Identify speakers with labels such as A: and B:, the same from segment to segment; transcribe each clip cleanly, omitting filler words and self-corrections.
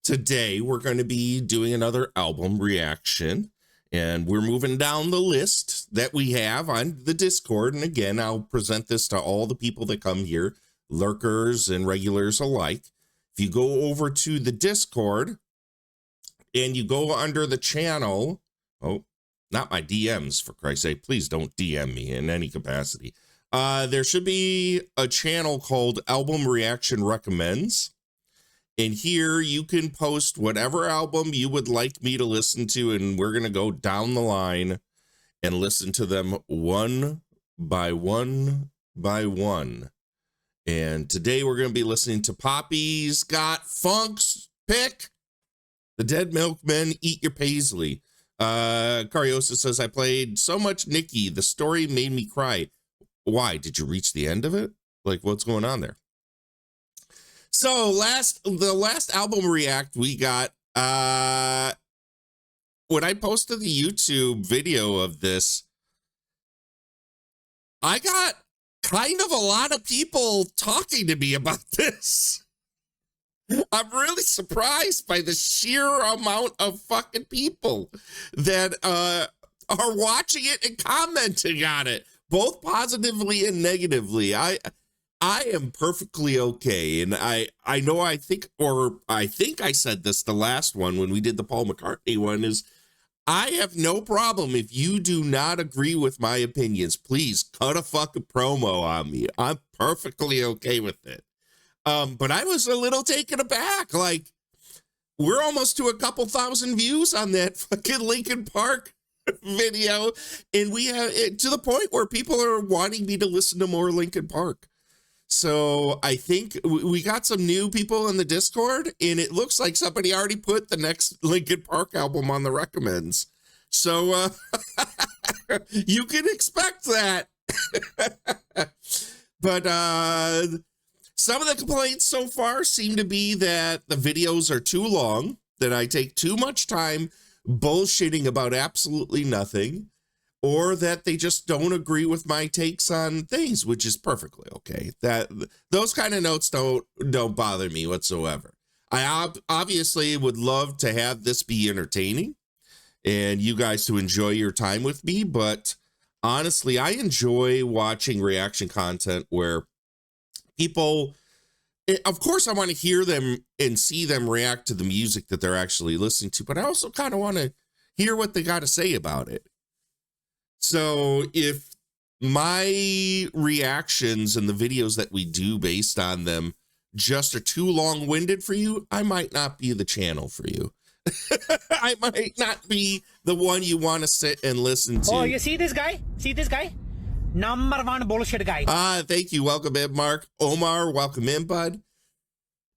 A: today we're going to be doing another album reaction, and we're moving down the list that we have on the Discord. And again, I'll present this to all the people that come here, lurkers and regulars alike. If you go over to the Discord and you go under the channel, oh, not my DMs, for Christ's sake, please don't DM me in any capacity. There should be a channel called Album Reaction Recommends. And here you can post whatever album you would like me to listen to, and we're going to go down the line and listen to them one by one by one. And today we're going to be listening to Poppy's Got Funk's pick, the Dead Milkmen, Eat Your Paisley. Cariosa says, I played so much Nikki, the story made me cry. Why? Did you reach the end of it? Like, what's going on there? So the last album react we got, when I posted the YouTube video of this, I got kind of a lot of people talking to me about this. I'm really surprised by the sheer amount of fucking people that are watching it and commenting on it, both positively and negatively. I am perfectly okay. And I think I said this the last one when we did the Paul McCartney one, is I have no problem if you do not agree with my opinions. Please cut a fucking promo on me. I'm perfectly okay with it. But I was a little taken aback. Like, we're almost to a couple thousand views on that fucking Linkin Park video. And we have it to the point where people are wanting me to listen to more Linkin Park. So I think we got some new people in the Discord, and it looks like somebody already put the next Linkin Park album on the recommends. So you can expect that. But some of the complaints so far seem to be that the videos are too long, that I take too much time bullshitting about absolutely nothing, or that they just don't agree with my takes on things, which is perfectly okay. That those kind of notes don't bother me whatsoever. I obviously would love to have this be entertaining and you guys to enjoy your time with me, but honestly, I enjoy watching reaction content where people, of course, I want to hear them and see them react to the music that they're actually listening to, but I also kind of want to hear what they got to say about it. So if my reactions and the videos that we do based on them just are too long-winded for you, I might not be the channel for you. I might not be the one you want to sit and listen to.
B: Oh, you see this guy? See this guy? Number one bullshit guy.
A: Thank you. Welcome in, Mark. Omar, welcome in, bud.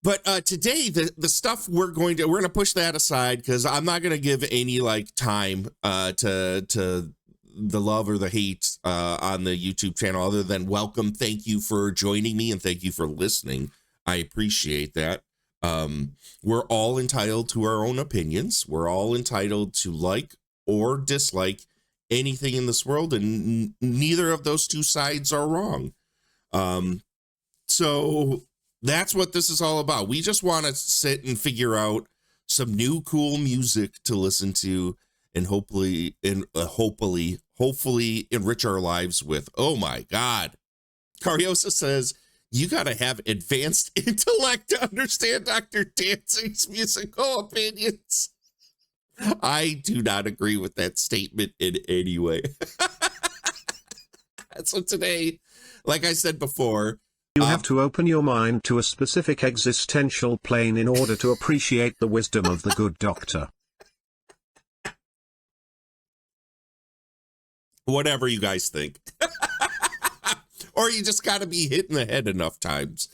A: But today, the stuff we're going to push that aside, because I'm not going to give any like time to the love or the hate on the YouTube channel, other than welcome, thank you for joining me, and thank you for listening. I appreciate that. We're all entitled to our own opinions. We're all entitled to like or dislike anything in this world, and neither of those two sides are wrong. So that's what this is all about. We just want to sit and figure out some new cool music to listen to, and hopefully enrich our lives with. Oh my God. Cariosa says, you got to have advanced intellect to understand Dr. Dancing's musical opinions. I do not agree with that statement in any way. So today, like I said before,
C: you have to open your mind to a specific existential plane in order to appreciate the wisdom of the good doctor.
A: Whatever you guys think. Or you just got to be hit in the head enough times.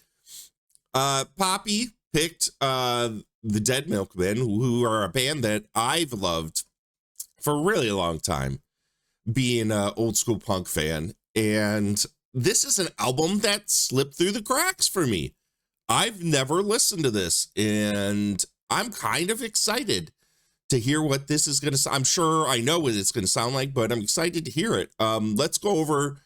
A: Poppy picked the Dead Milkmen, who are a band that I've loved for a really long time, being an old school punk fan. And this is an album that slipped through the cracks for me. I've never listened to this, and I'm kind of excited to hear what this is going to. I'm sure I know what it's going to sound like, but I'm excited to hear it. Let's go over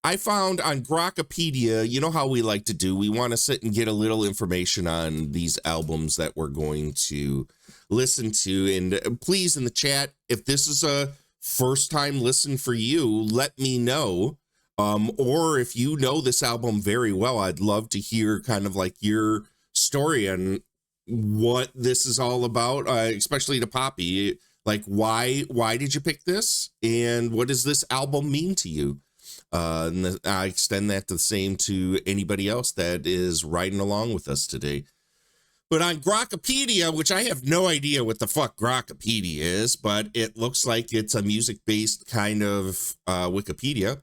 A: I found on Grokkapedia, you know how we like to do, we want to sit and get a little information on these albums that we're going to listen to. And please, in the chat, if this is a first time listen for you, let me know. Or if you know this album very well, I'd love to hear kind of like your story on what this is all about, especially to Poppy. Like, why did you pick this? And what does this album mean to you? And I extend that the same to anybody else that is riding along with us today. But on Grokkapedia, which I have no idea what the fuck Grokkapedia is, but it looks like it's a music-based kind of Wikipedia.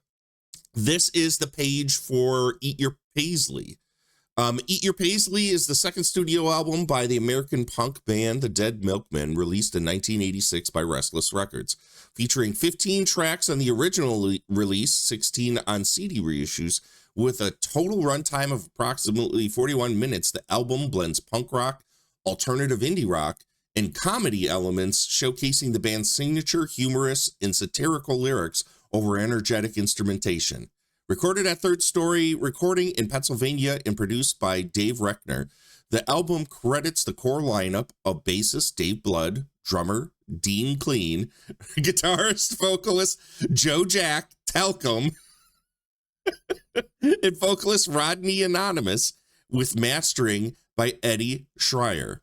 A: This is the page for Eat Your Paisley. Eat Your Paisley is the second studio album by the American punk band The Dead Milkmen, released in 1986 by Restless Records. Featuring 15 tracks on the original release, 16 on CD reissues, with a total runtime of approximately 41 minutes, the album blends punk rock, alternative indie rock, and comedy elements, showcasing the band's signature humorous and satirical lyrics over energetic instrumentation. Recorded at Third Story Recording in Pennsylvania and produced by Dave Reckner, the album credits the core lineup of bassist Dave Blood, drummer Dean Clean, guitarist, vocalist Joe Jack Telcom, and vocalist Rodney Anonymous, with mastering by Eddie Schreier.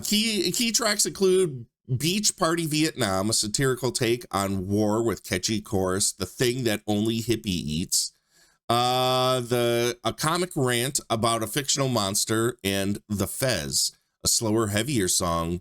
A: Key tracks include Beach Party Vietnam, a satirical take on war with catchy chorus, The Thing That Only Hippie Eats, a comic rant about a fictional monster, and The Fez, a slower, heavier song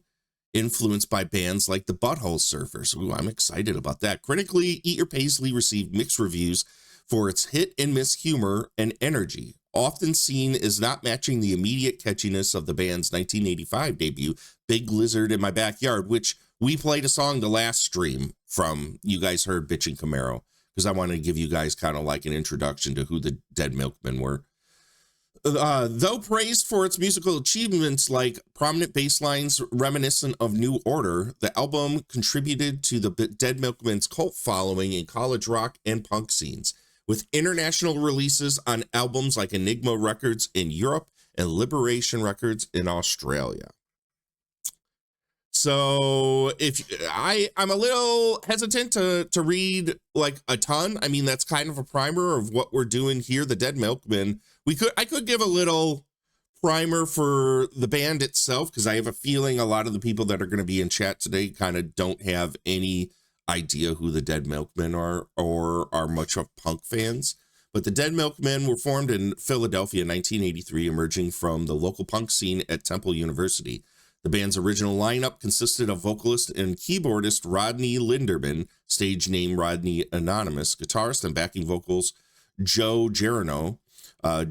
A: influenced by bands like the Butthole Surfers. Ooh, I'm excited about that. Critically, Eat Your Paisley received mixed reviews for its hit and miss humor and energy, often seen as not matching the immediate catchiness of the band's 1985 debut, Big Lizard in My Backyard, which we played a song the last stream from. You guys heard Bitchin' Camaro, because I wanted to give you guys kind of like an introduction to who the Dead Milkmen were. Though praised for its musical achievements like prominent bass lines reminiscent of New Order, the album contributed to the Dead Milkmen's cult following in college rock and punk scenes, with international releases on albums like Enigma Records in Europe and Liberation Records in Australia. So I'm a little hesitant to read like a ton. I mean, that's kind of a primer of what we're doing here. The Dead Milkmen. I could give a little primer for the band itself, because I have a feeling a lot of the people that are going to be in chat today kind of don't have any idea who the Dead Milkmen are or are much of punk fans. But the Dead Milkmen were formed in Philadelphia in 1983, emerging from the local punk scene at Temple University. The band's original lineup consisted of vocalist and keyboardist Rodney Linderman, stage name Rodney Anonymous, guitarist and backing vocals Joe Gerano,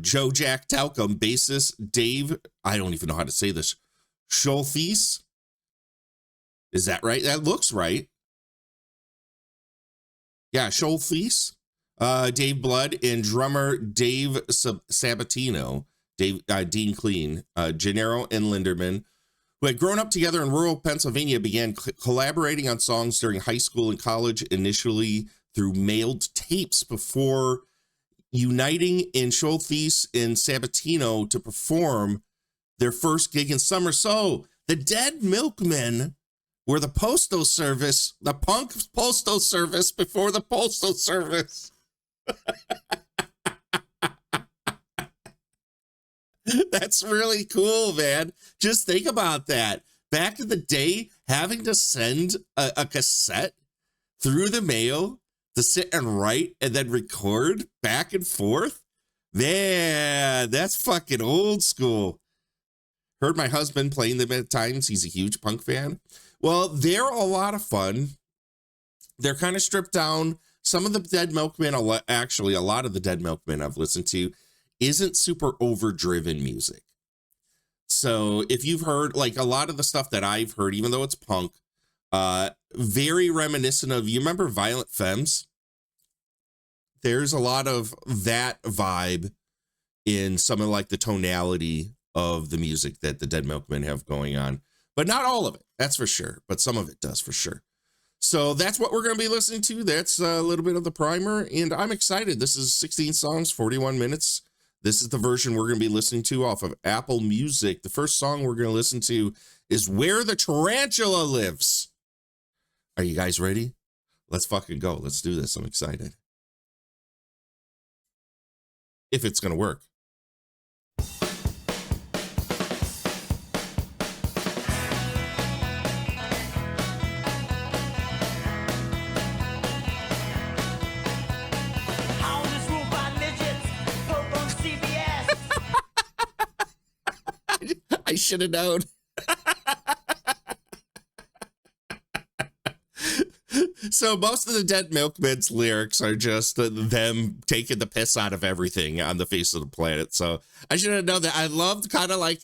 A: Joe Jack Talcum, bassist Dave, I don't even know how to say this, Scholfies. Is that right? That looks right. Yeah, Scholfies. Dave Blood, and drummer Dave Sabatino, Dean Clean, Gennaro, and Linderman, who had grown up together in rural Pennsylvania, began collaborating on songs during high school and college, initially through mailed tapes, before uniting in Scholfies and Sabatino to perform their first gig in summer. So the Dead Milkmen were the postal service, the punk postal service before the postal service. That's really cool, man. Just think about that. Back in the day, having to send a cassette through the mail to sit and write and then record back and forth. Man, that's fucking old school. Heard my husband playing them at times. He's a huge punk fan. Well, they're a lot of fun. They're kind of stripped down. Some of the Dead Milkmen, actually, a lot of the Dead Milkmen I've listened to, isn't super overdriven music. So if you've heard, like a lot of the stuff that I've heard, even though it's punk, very reminiscent of, you remember Violent Femmes? There's a lot of that vibe in some of like the tonality of the music that the Dead Milkmen have going on, but not all of it. That's for sure. But some of it does for sure. So that's what we're going to be listening to. That's a little bit of the primer, and I'm excited. This is 16 songs, 41 minutes. This is the version we're going to be listening to off of Apple Music. The first song we're going to listen to is Where the Tarantula Lives. Are you guys ready? Let's fucking go. Let's do this. I'm excited. If it's going to work. I should have known. So most of the Dead Milkmen's lyrics are just them taking the piss out of everything on the face of the planet. So I should have known that. I loved kind of like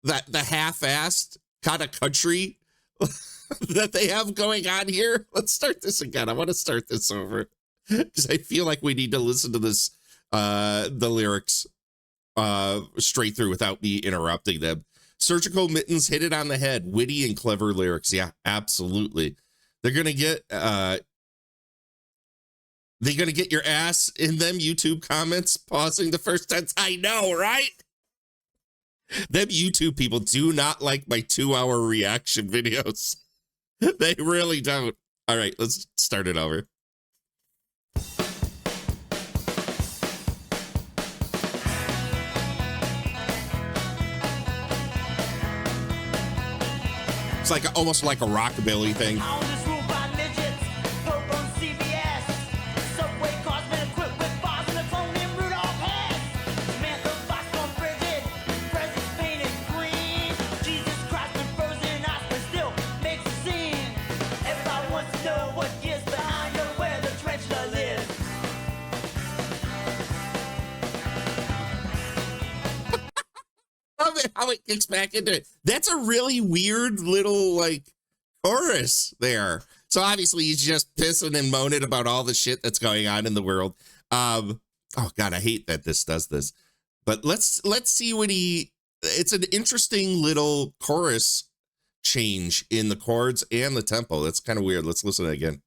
A: that the half-assed kind of country that they have going on here. Let's start this again. I want to start this over because I feel like we need to listen to this, the lyrics straight through without me interrupting them. Surgical mittens hit it on the head. Witty and clever lyrics. Yeah, absolutely. They're going to get your ass in them YouTube comments pausing the first sentence. I know, right? Them YouTube people do not like my 2-hour reaction videos. They really don't. All right, let's start it over. It's like almost like a rockabilly thing. How it kicks back into it. That's a really weird little like chorus there. So obviously he's just pissing and moaning about all the shit that's going on in the world. Oh God, I hate that this does this. But let's see what it's an interesting little chorus change in the chords and the tempo. That's kind of weird. Let's listen again.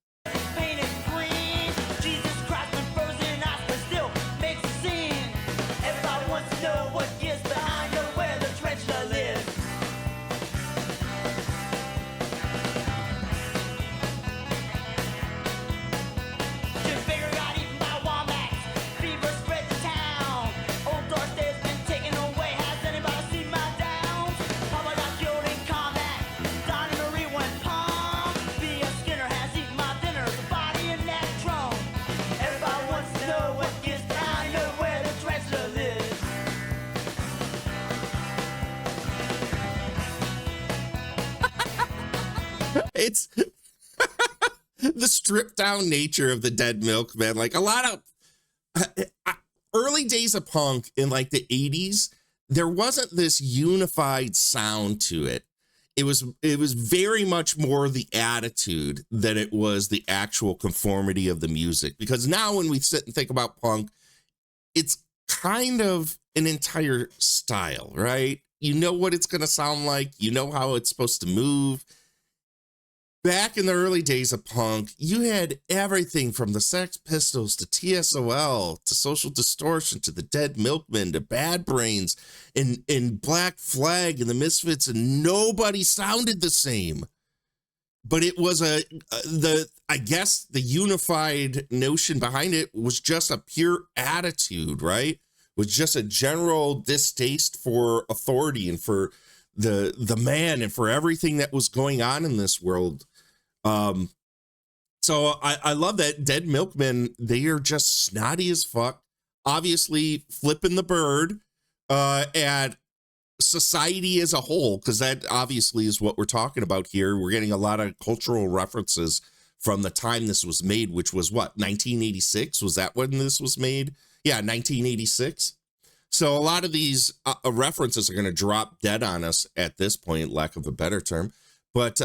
A: It's the stripped down nature of the Dead Milkmen. Like a lot of early days of punk in like the 80s, there wasn't this unified sound to it. It was very much more the attitude than it was the actual conformity of the music. Because now when we sit and think about punk, it's kind of an entire style, right? You know what it's going to sound like. You know how it's supposed to move. Back in the early days of punk, you had everything from the Sex Pistols to TSOL to Social Distortion to the Dead Milkmen to Bad Brains and Black Flag and the Misfits, and nobody sounded the same. But it was I guess the unified notion behind it was just a pure attitude, right? Was just a general distaste for authority and for the man and for everything that was going on in this world. So I love that Dead Milkmen, they are just snotty as fuck, obviously flipping the bird at society as a whole, because that obviously is what we're talking about here. We're getting a lot of cultural references from the time this was made, which was what, 1986? Was that when this was made? Yeah, 1986. So a lot of these references are going to drop dead on us at this point, lack of a better term. But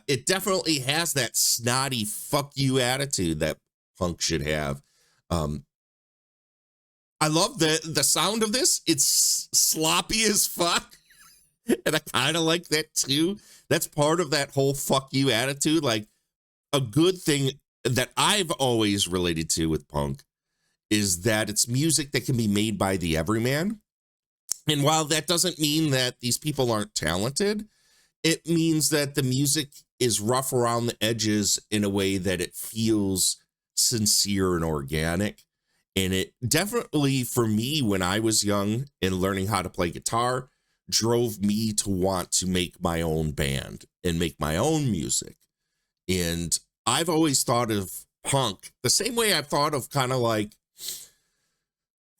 A: it definitely has that snotty fuck you attitude that punk should have. I love the sound of this. It's sloppy as fuck. And I kind of like that too. That's part of that whole fuck you attitude. Like, a good thing that I've always related to with punk is that it's music that can be made by the everyman. And while that doesn't mean that these people aren't talented, it means that the music is rough around the edges in a way that it feels sincere and organic. And it definitely, for me, when I was young and learning how to play guitar, drove me to want to make my own band and make my own music. And I've always thought of punk the same way I've thought of kind of like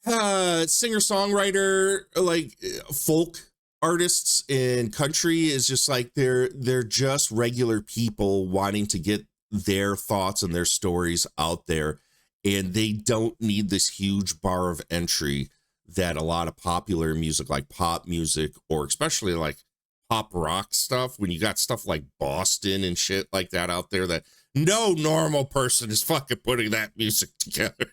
A: singer-songwriter, like folk artists in country is just like they're just regular people wanting to get their thoughts and their stories out there, and they don't need this huge bar of entry that a lot of popular music like pop music, or especially like pop rock stuff, when you got stuff like Boston and shit like that out there, that no normal person is fucking putting that music together.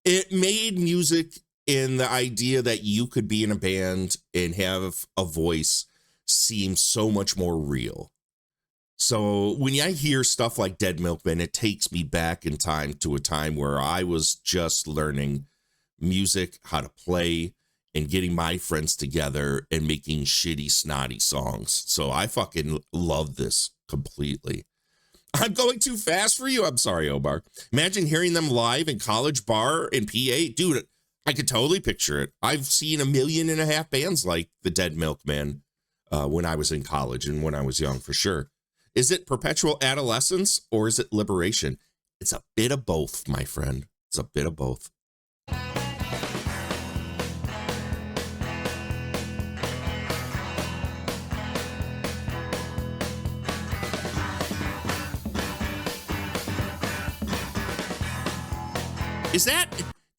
A: It made music and the idea that you could be in a band and have a voice seem so much more real. So when I hear stuff like Dead Milkmen, it takes me back in time to a time where I was just learning music, how to play, and getting my friends together and making shitty, snotty songs. So I fucking love this completely. I'm going too fast for you. I'm sorry, Omar. Imagine hearing them live in College Bar in PA. Dude, I could totally picture it. I've seen 1.5 million bands like the Dead Milkmen when I was in college and when I was young, for sure. Is it perpetual adolescence or is it liberation? It's a bit of both, my friend. It's a bit of both.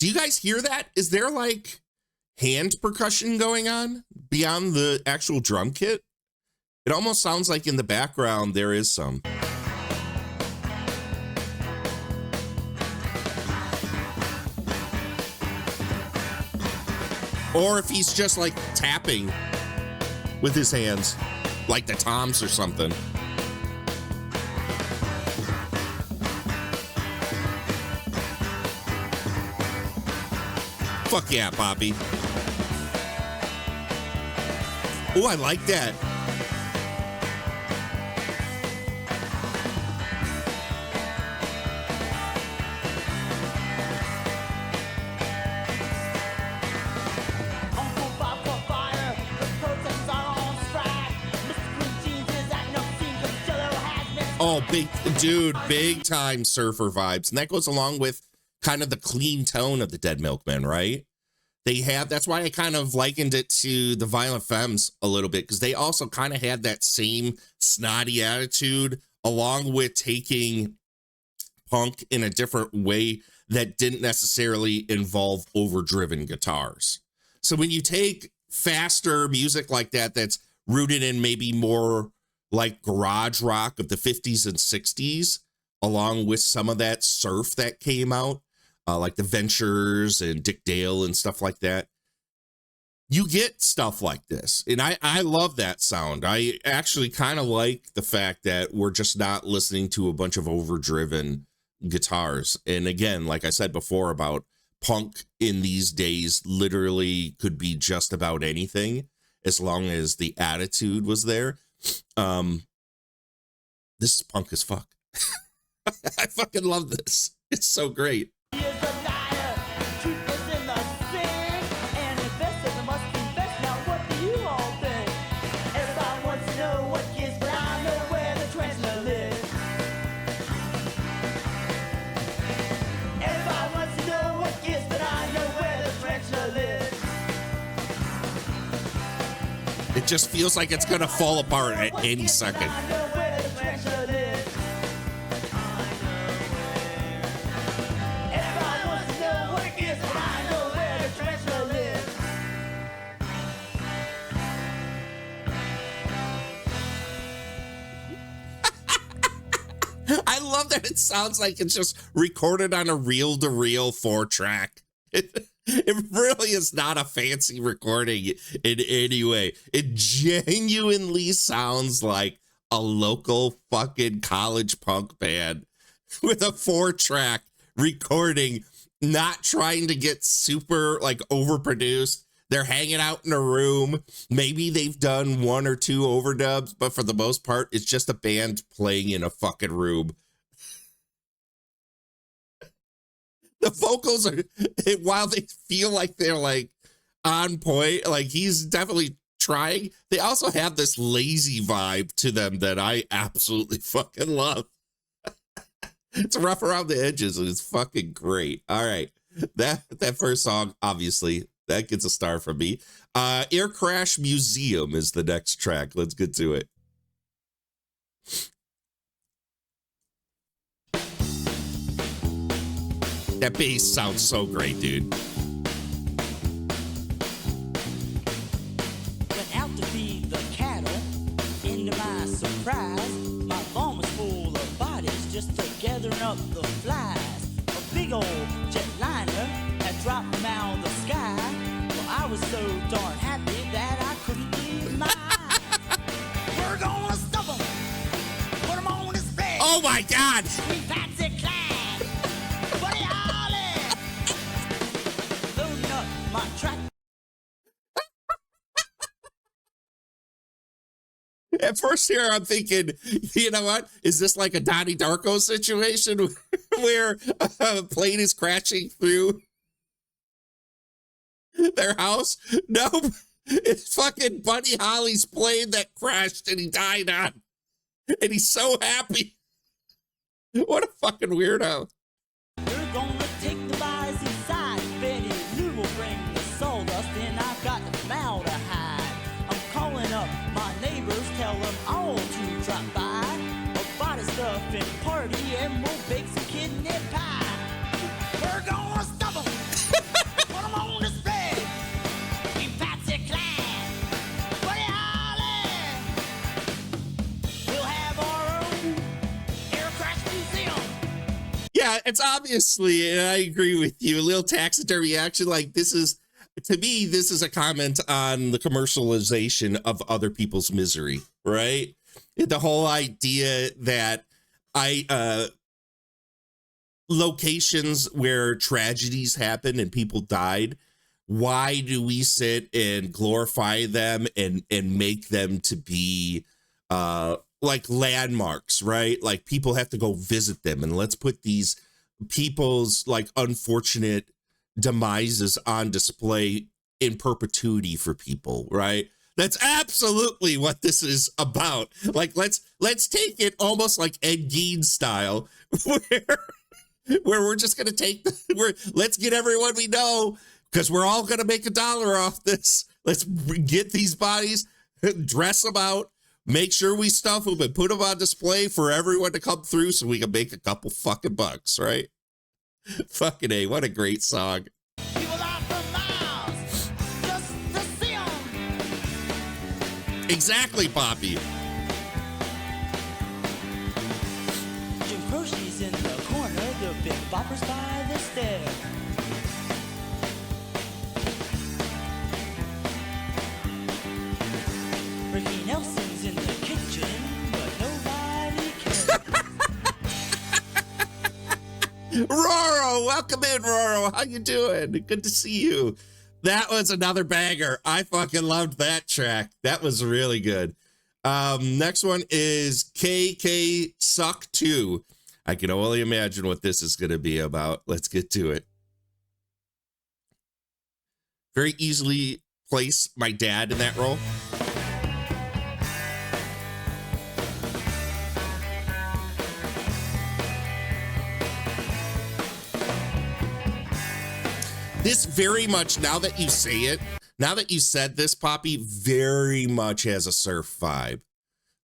A: Do you guys hear that? Is there like hand percussion going on beyond the actual drum kit? It almost sounds like in the background there is some. Or if he's just like tapping with his hands, like the toms or something. Fuck yeah, Poppy. Oh, I like that. Oh, big time surfer vibes. And that goes along with kind of the clean tone of the Dead Milkmen, right? That's why I kind of likened it to the Violent Femmes a little bit, because they also kind of had that same snotty attitude, along with taking punk in a different way that didn't necessarily involve overdriven guitars. So when you take faster music like that, that's rooted in maybe more like garage rock of the 50s and 60s, along with some of that surf that came out, like the Ventures and Dick Dale and stuff like that, you get stuff like this. And I love that sound. I actually kind of like the fact that we're just not listening to a bunch of overdriven guitars. And again, like I said before about punk in these days, literally could be just about anything as long as the attitude was there. This is punk as fuck. I fucking love this. It's so great. It just feels like it's gonna fall apart at any second. I love that it sounds like it's just recorded on a reel-to-reel 4-track. It really is not a fancy recording in any way. It genuinely sounds like a local fucking college punk band with a 4-track recording, not trying to get super like overproduced. They're hanging out in a room. Maybe they've done 1 or 2 overdubs, but for the most part, it's just a band playing in a fucking room. The vocals are, while they feel like they're like on point, like he's definitely trying, they also have this lazy vibe to them that I absolutely fucking love. It's rough around the edges and it's fucking great. All right. That first song, obviously, that gets a star from me. Air Crash Museum is the next track. Let's get to it. That bass sounds so great, dude.
D: Went out to feed the cattle, and to my surprise, my farm was full of bodies just to gathering up the flies. A big old jetliner had dropped from out of the sky. Well, I was so darn happy that I couldn't believe my eyes. We're gonna stuff 'em, put 'em on display.
A: Oh my God!
D: We fancy clad, Buddy Holly, loading up my track.
A: At first here, I'm thinking, you know what? Is this like a Donnie Darko situation where a plane is crashing through their house? Nope. It's fucking Buddy Holly's plane that crashed and he died on. And he's so happy. What a fucking weirdo.
D: We're gonna take the bodies inside. Betty Lou will bring the sawdust, and I've got formaldehyde. I'm calling up my neighbors, tell them all to drop by. A body stuffing party, and we'll bake some kidney pie. We're gonna stuff 'em, put 'em on display. We fancy clad, Buddy Holly. We'll have our own air crash museum.
A: Yeah, it's obviously, and I agree with you, a little taxidermy action. Like this is, to me, this is a comment on the commercialization of other people's misery, right? The whole idea that locations where tragedies happen and people died, why do we sit and glorify them and make them to be like landmarks, right? Like people have to go visit them, and let's put these people's like unfortunate demises on display in perpetuity for people, right? That's absolutely what this is about. Like let's take it almost like Ed Gein style, where we're just gonna take let's get everyone we know, because we're all gonna make $1 off this. Let's get these bodies, dress them out, make sure we stuff them and put them on display for everyone to come through so we can make a couple fucking bucks, right? Fucking A, what a great song.
D: People out for miles just to see 'em.
A: Exactly, Poppy.
D: Jim Croce's in the corner, the big boppers by the stair. Ricky Nelson's in the kitchen, but nobody cares.
A: Roro, welcome in, Roro. How you doing? Good to see you. That was another banger. I fucking loved that track. That was really good. Next one is KK Suck 2. I can only imagine what this is going to be about. Let's get to it. Very easily place my dad in that role. This very much, now that you say it, now that you said this, Poppy, very much has a surf vibe.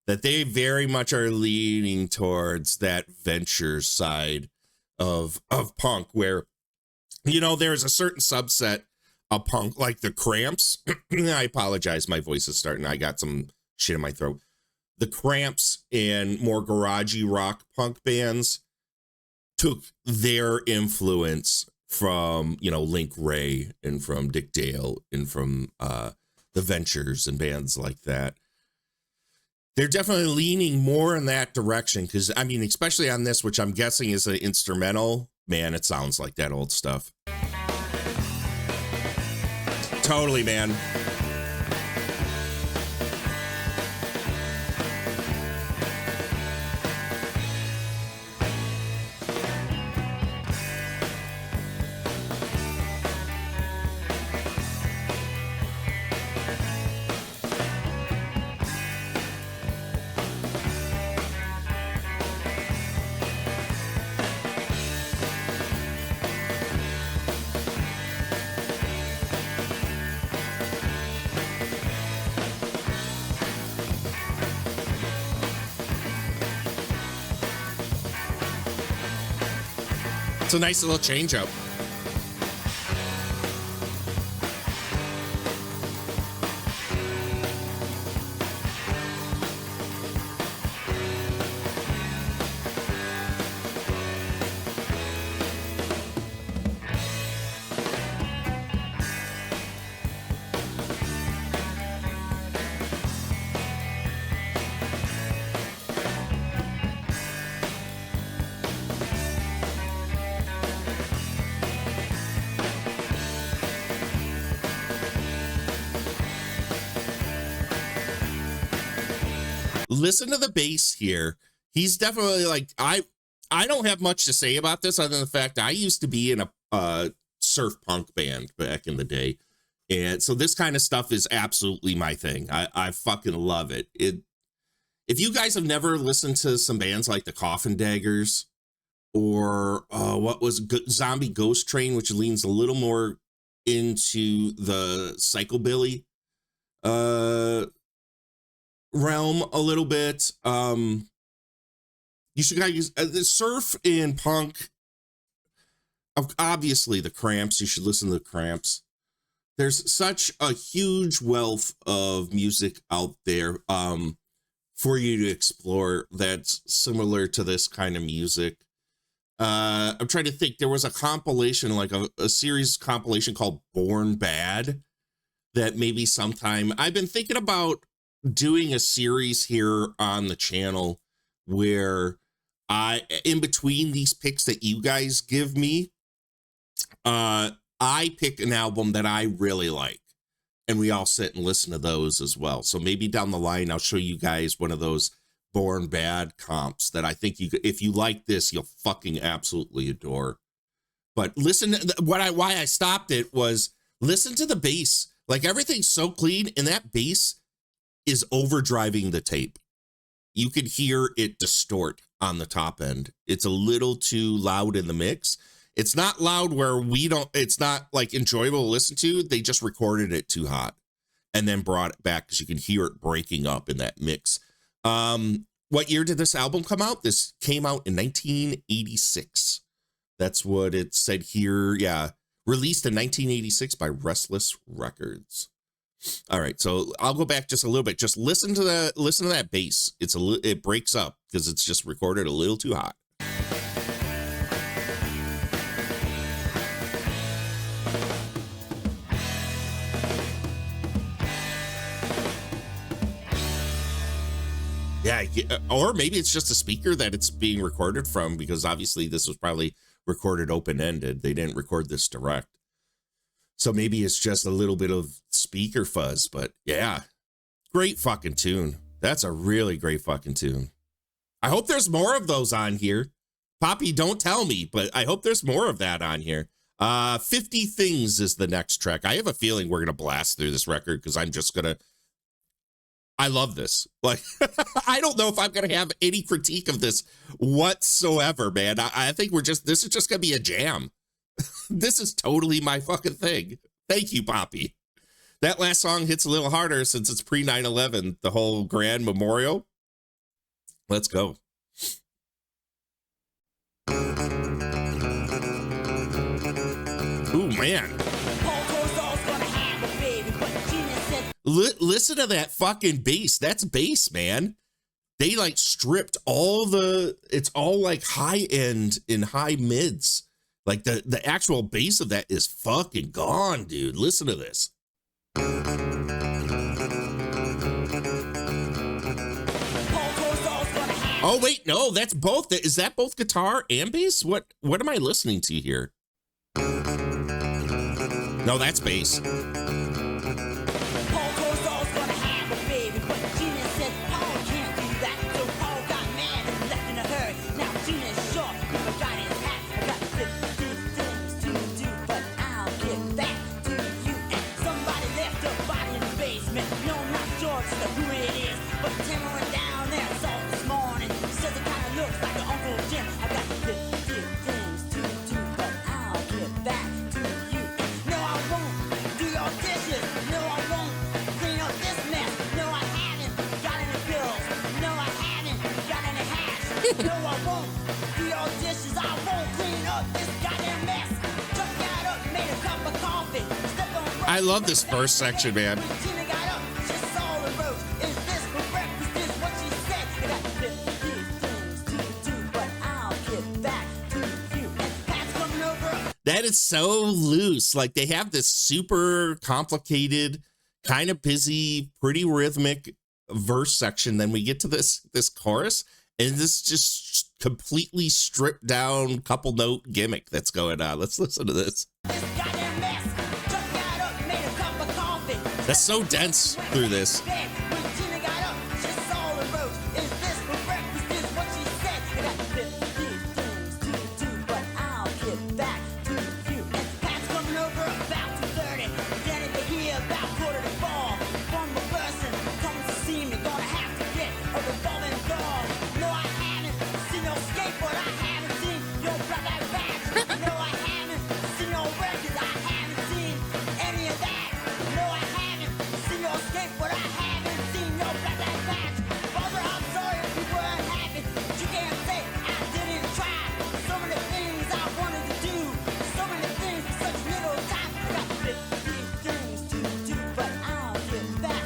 A: That they very much are leaning towards that venture side of punk, where, you know, there's a certain subset of punk, like the Cramps. I apologize, my voice is starting. I got some shit in my throat. The Cramps and more garagey rock punk bands took their influence from, you know, Link Ray and from Dick Dale and from the Ventures and bands like that. they're definitely leaning more in that direction. Cause I mean, especially on this, which I'm guessing is an instrumental, man, it sounds like that old stuff. Totally, man. It's a nice little change up. Listen to the bass here. He's definitely like, I don't have much to say about this other than the fact I used to be in a surf punk band back in the day. And so this kind of stuff is absolutely my thing. I fucking love it. If you guys have never listened to some bands like the Coffin Daggers or what was Zombie Ghost Train, which leans a little more into the psychobilly realm a little bit, you should guys the surf and punk. Obviously, the Cramps. You should listen to the Cramps. There's such a huge wealth of music out there for you to explore that's similar to this kind of music. I'm trying to think. There was a compilation, like a series compilation called Born Bad, that maybe sometime I've been thinking about doing a series here on the channel where in between these picks that you guys give me, I pick an album that I really like and we all sit and listen to those as well. So maybe down the line, I'll show you guys one of those Born Bad comps that I think if you like this, you'll fucking absolutely adore. But listen, why I stopped it was listen to the bass. Like everything's so clean and that bass is overdriving the tape. You could hear it distort on the top end. It's a little too loud in the mix. It's not loud where it's not like enjoyable to listen to. They just recorded it too hot and then brought it back because you can hear it breaking up in that mix. What year did this album come out? This came out in 1986. That's what it said here. Yeah. Released in 1986 by Restless Records. All right, so I'll go back just a little bit. Just listen to that bass. It breaks up because it's just recorded a little too hot. Yeah, or maybe it's just a speaker that it's being recorded from, because obviously this was probably recorded open-ended. They didn't record this direct. So maybe it's just a little bit of speaker fuzz, but yeah, great fucking tune. That's a really great fucking tune. I hope there's more of those on here. Poppy, don't tell me, but I hope there's more of that on here. 50 Things is the next track. I have a feeling we're going to blast through this record because I love this. Like, I don't know if I'm going to have any critique of this whatsoever, man. I think this is just going to be a jam. This is totally my fucking thing. Thank you, Poppy. That last song hits a little harder since it's pre 9/11, the whole grand memorial. Let's go. Ooh, man. Listen to that fucking bass. That's bass, man. They like stripped it's all like high end and high mids. Like the actual bass of that is fucking gone, dude. Listen to this. Oh, wait, no, that's both. Is that both guitar and bass? What am I listening to here? No, that's bass.
D: Paul Corsall's gonna have a baby, but Gina said Paul can't do that. So Paul got mad and left in a hurry. Now Gina's short, never got his hat. I got 50 things to do, but I'll give that to you. And somebody left a body in the basement. No, not George, so who it is. But Tim went down there and saw it this morning. He says it kinda looks like the Uncle Jim. I got 50 things to do, but I'll give that to you. And no, I won't do your dishes. No, I won't clean up this mess. No, I haven't got any bills. No, I haven't got any hash. No, I won't do your dishes. I won't clean up this goddamn mess. Just got up, made a cup of coffee. Stepped on
A: I love this first section, man.
D: when Tina got up, she saw the roast. Is this for breakfast? Is what she said. I got 50 things to do, but I'll give that to you. And Pat's coming over.
A: That is so loose. Like, they have this super complicated, kind of busy, pretty rhythmic verse section. Then we get to this chorus, and this just completely stripped down couple note gimmick that's going on. Let's listen to this.
D: This goddamn mess. Just got up, made a cup of coffee.
A: That's so dense through this.
D: Bed. When Tina got up, she saw the roast. Is this for breakfast? Is what she said. I got 50 things to do, but I'll give that to you. And Pat's coming over about 2:30. Then if you hear about 3:45 from the person comes to see me, gonna have to get a revolving door. No, I haven't seen your skateboard. I haven't seen your black badge. No, I haven't seen your records. I haven't seen any of that. No, I haven't seen your skateboard. I haven't seen your black badge. Father, I'm sorry if you weren't happy. But you can't say I didn't try. So many things I wanted to do. So many things in such little time. I got 50 things to do, but I'll give that.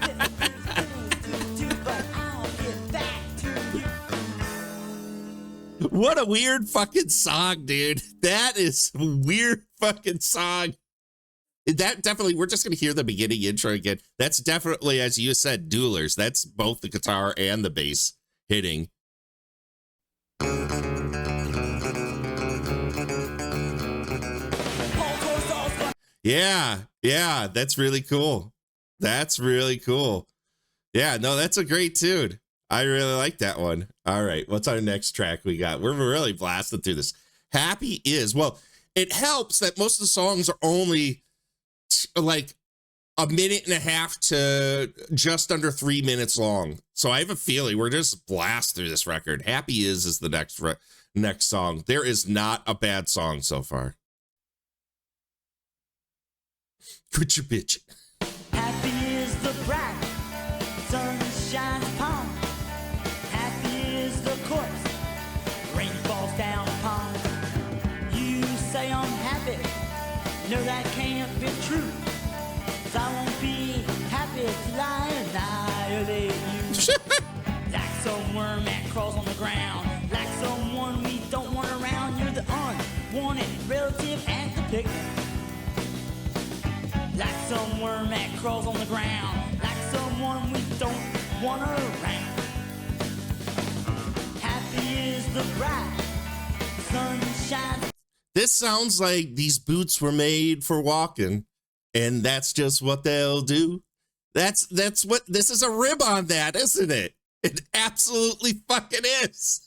D: 50 things to do, but I'll give that to you.
A: What a weird fucking song, dude. That is a weird fucking song. That definitely, we're just going to hear the beginning intro again. That's definitely, as you said, duelers. That's both the guitar and the bass hitting.
D: Paul Corsall's gonna
A: Yeah, that's really cool. That's really cool. Yeah, no, that's a great tune. I really like that one. All right, what's our next track we got? We're really blasting through this. Happy Is. Well, it helps that most of the songs are only like a minute and a half to just under 3 minutes long. So I have a feeling we're just blast through this record. Happy Is the next song. There is not a bad song so far. Quit your bitch.
D: Happy is the bright sunshine upon. Happy is the corpse rain falls down upon. You say I'm happy, no that can't be true. 'Cause I won't be happy till I annihilate you. Like some worm that crawls on the ground, like someone we don't want around. You're the unwanted relative at the picnic. Like some worm that crawls on the ground, like someone we don't want around. Happy is the bright sunshine.
A: This sounds like these boots were made for walking, and that's just what they'll do. That's what this is, a rib on that, isn't it? It absolutely fucking is.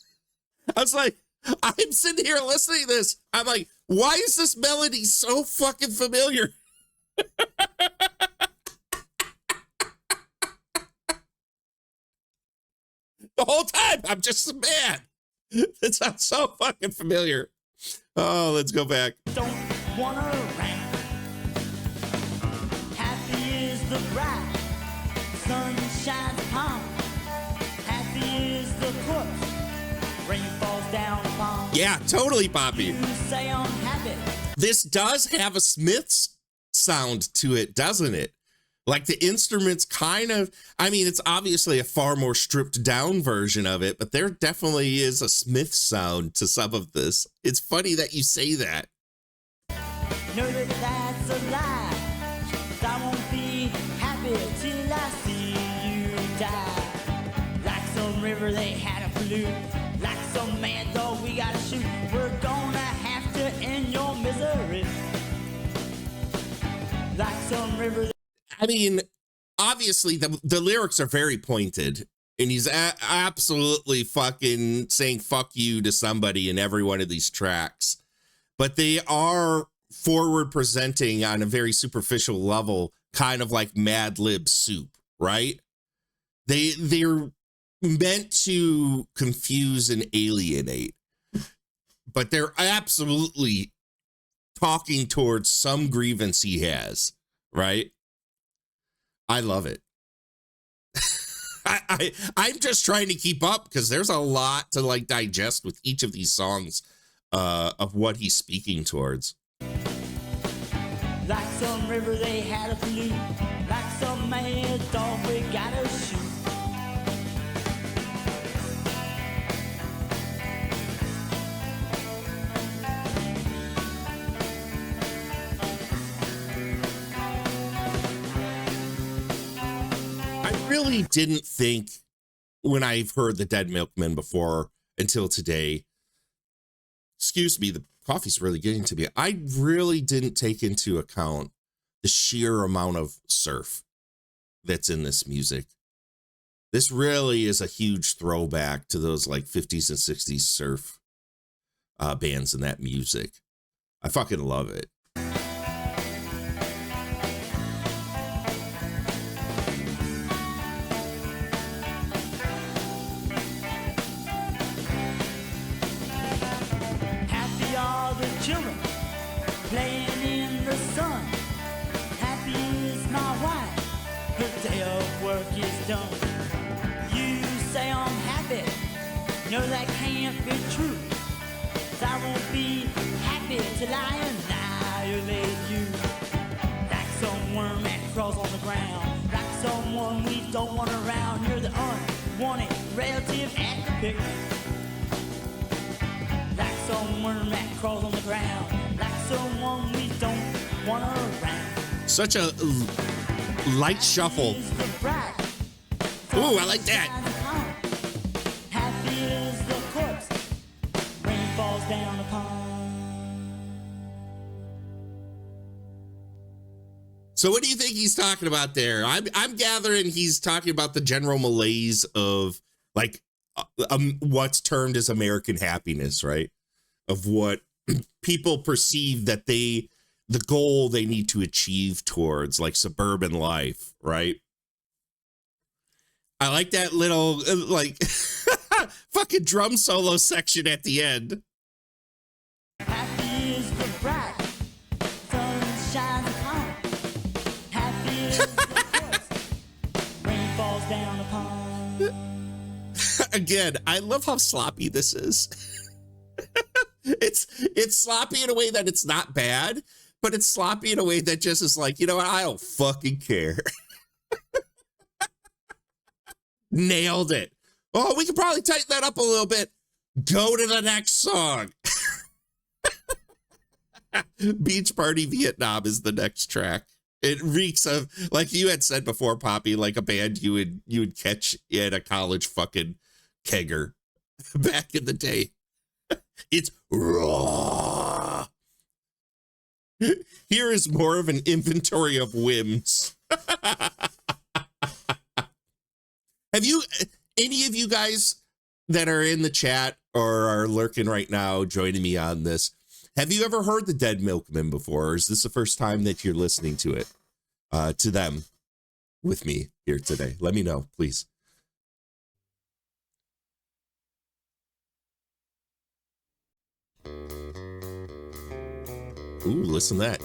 A: I was like, I'm sitting here listening to this. I'm like, why is this melody so fucking familiar? The whole time, I'm just mad. It sounds so fucking familiar. Oh, let's go back.
D: Don't want around. Happy is the bright sunshine upon. Happy is the corpse rain falls down upon.
A: Yeah, totally, Poppy.
D: You say I'm happy.
A: This does have a Smiths sound to it, doesn't it? Like the instruments kind of, I mean, it's obviously a far more stripped down version of it, but there definitely is a Smiths sound to some of this. It's funny that you say that.
D: Know that that's a lie. 'Cause I won't be happy till I see you die. Like some river they had a pollute. Like some mad dog we gotta shoot. We're gonna have to end your misery. Like some river.
A: I mean, obviously the lyrics are very pointed, and he's absolutely fucking saying fuck you to somebody in every one of these tracks, but they are forward presenting on a very superficial level, kind of like Mad Lib soup, right? They're meant to confuse and alienate, but they're absolutely talking towards some grievance he has, right? I love it. I'm just trying to keep up because there's a lot to like digest with each of these songs of what he's speaking towards.
D: Like some river they had a pollute. Like some mad dog we gotta shoot.
A: I really didn't think when I've heard the Dead Milkmen before until today. Excuse me, the coffee's really getting to me. I really didn't take into account the sheer amount of surf that's in this music. This really is a huge throwback to those like 50s and 60s surf bands and that music. I fucking love it.
D: Happy are the children playing in the sun. Happy is my wife, her day of work is done. You say I'm happy, no that can't be true. 'Cause I won't be happy till I annihilate you. Like some worm that crawls on the ground, like someone we don't want around. You're the unwanted relative at the picnic. Like some worm that crawls on the ground, like someone we don't want around.
A: Such a light shuffle.
D: Is the bride,
A: Ooh, I like that.
D: happy is the corpse, rain falls down upon.
A: So what do you think he's talking about there? I'm gathering he's talking about the general malaise of like what's termed as American happiness, right? Of what people perceive that the goal they need to achieve towards, like suburban life, right? I like that little like fucking drum solo section at the end.
D: Happy is the bride, sun shines upon. Happy is the corpse, rain falls down upon.
A: Again, I love how sloppy this is. It's sloppy in a way that it's not bad, but it's sloppy in a way that just is like, you know what? I don't fucking care. Nailed it. Oh, we could probably tighten that up a little bit. Go to the next song. Beach Party Vietnam is the next track. It reeks of, like you had said before, Poppy, like a band you would catch at a college fucking kegger back in the day. It's raw. Here is more of an inventory of whims. Have you, any of you guys that are in the chat or are lurking right now joining me on this, have you ever heard the Dead Milkmen before? Or is this the first time that you're listening to it, to them with me here today? Let me know, please. Ooh, listen to that.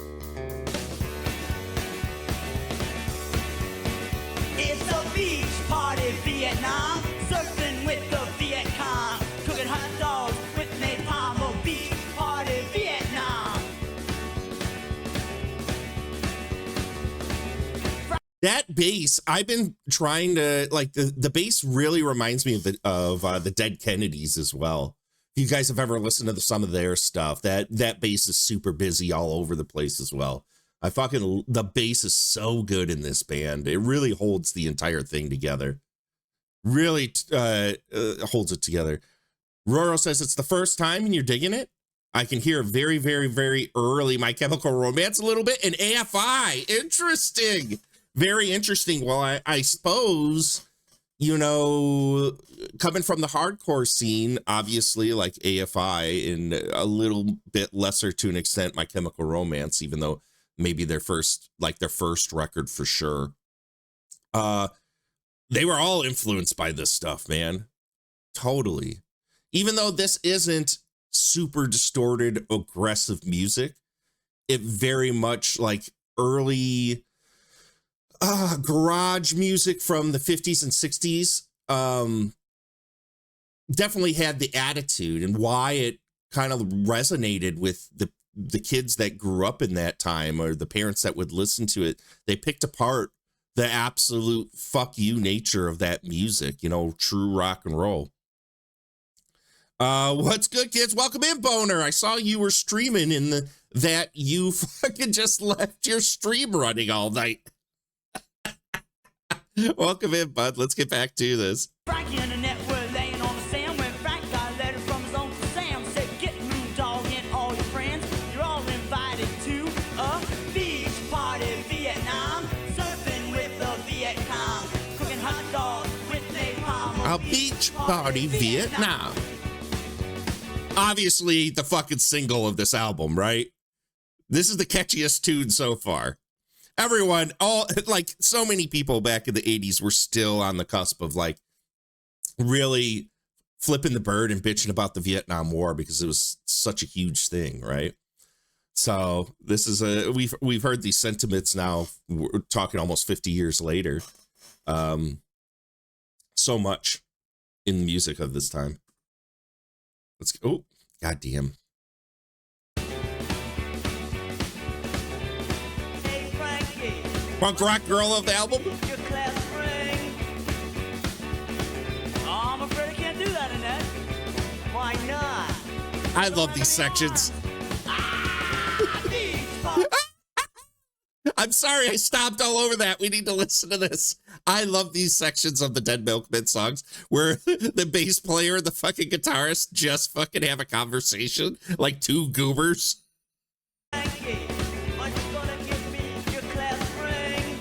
D: It's a beach party, Vietnam. Surfing with the Viet Cong. Cooking hot dogs with napalm. A beach party, Vietnam.
A: That bass, I've been trying to, like, the bass really reminds me of the Dead Kennedys as well. If you guys have ever listened to some of their stuff, that bass is super busy all over the place as well. The bass is so good in this band. It really holds the entire thing together. really holds it together. Roro says it's the first time and you're digging it. I can hear very, very, very early My Chemical Romance a little bit and AFI. Interesting. Very interesting. Well, I suppose, you know, coming from the hardcore scene, obviously like AFI and a little bit lesser to an extent My Chemical Romance, even though maybe their first record for sure. They were all influenced by this stuff, man. Totally. Even though this isn't super distorted, aggressive music, it very much like early garage music from the 50s and 60s definitely had the attitude, and why it kind of resonated with the kids that grew up in that time, or the parents that would listen to it. They picked apart the absolute fuck you nature of that music, you know, true rock and roll. What's good, kids? Welcome in, Boner. I saw you were streaming that you fucking just left your stream running all night. Welcome in, bud. Let's get back to this.
D: Frankie and Annette were laying on the sand when Frank got a letter from his Uncle Sam. Said, get moved, dog, and all your friends. You're all invited to a beach party, Vietnam. Surfing with the Viet Cong. Cooking hot dogs with napalm.
A: A beach party, Vietnam. Obviously, the fucking single of this album, right? This is the catchiest tune so far. Everyone, like so many people back in the 80s were still on the cusp of like really flipping the bird and bitching about the Vietnam War because it was such a huge thing, right? So this is we've heard these sentiments now. We're talking almost 50 years later. So much in the music of this time. Let's go. Oh, goddamn.
D: Hey, Frankie.
A: Punk rock girl of the album.
D: Your class ring. Oh, I'm afraid I can't do that, Annette. Why not?
A: I love these sections. I'm sorry, I stopped all over that. We need to listen to this. I love these sections of the Dead Milkmen songs where the bass player and the fucking guitarist just fucking have a conversation like two goobers.
D: Frankie, are you gonna give me your class ring?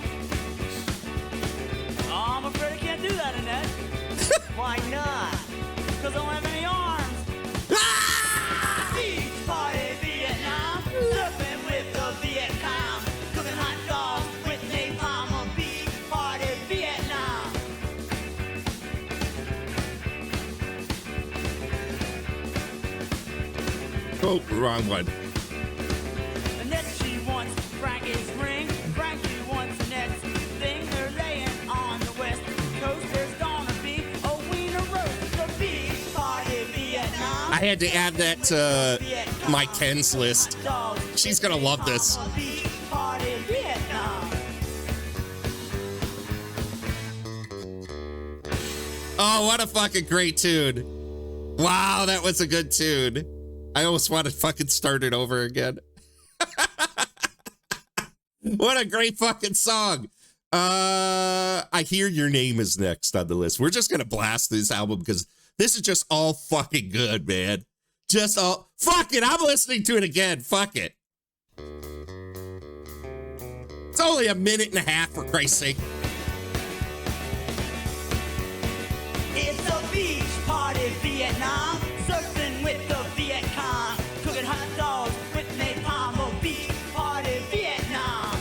D: Oh, I'm afraid I can't do that, Annette. Why not? Because I don't have any arms. Beach party, Vietnam. Surfing with the Viet Cong. Cooking hot dogs with napalm. A beach party, Vietnam.
A: Oh, wrong one.
D: Annette, she wants Frankie's ring. Frankie wants Annette's thing. They're laying on the west coast. There's gonna be a wiener roast. The beach party, Vietnam.
A: I had to add that to my Ken's list. She's gonna love this.
D: Beach party, Vietnam.
A: Oh, what a fucking great tune. Wow, that was a good tune. I almost want to fucking start it over again. What a great fucking song. I Hear Your Name is next on the list. We're just going to blast this album because this is just all fucking good, man. Just all, fuck it, I'm listening to it again. Fuck it. It's only a minute and a half, for Christ's sake.
D: It's a beach party, Vietnam. Surfing with the Viet Cong. Cooking hot dogs with napalm. A beach party, Vietnam.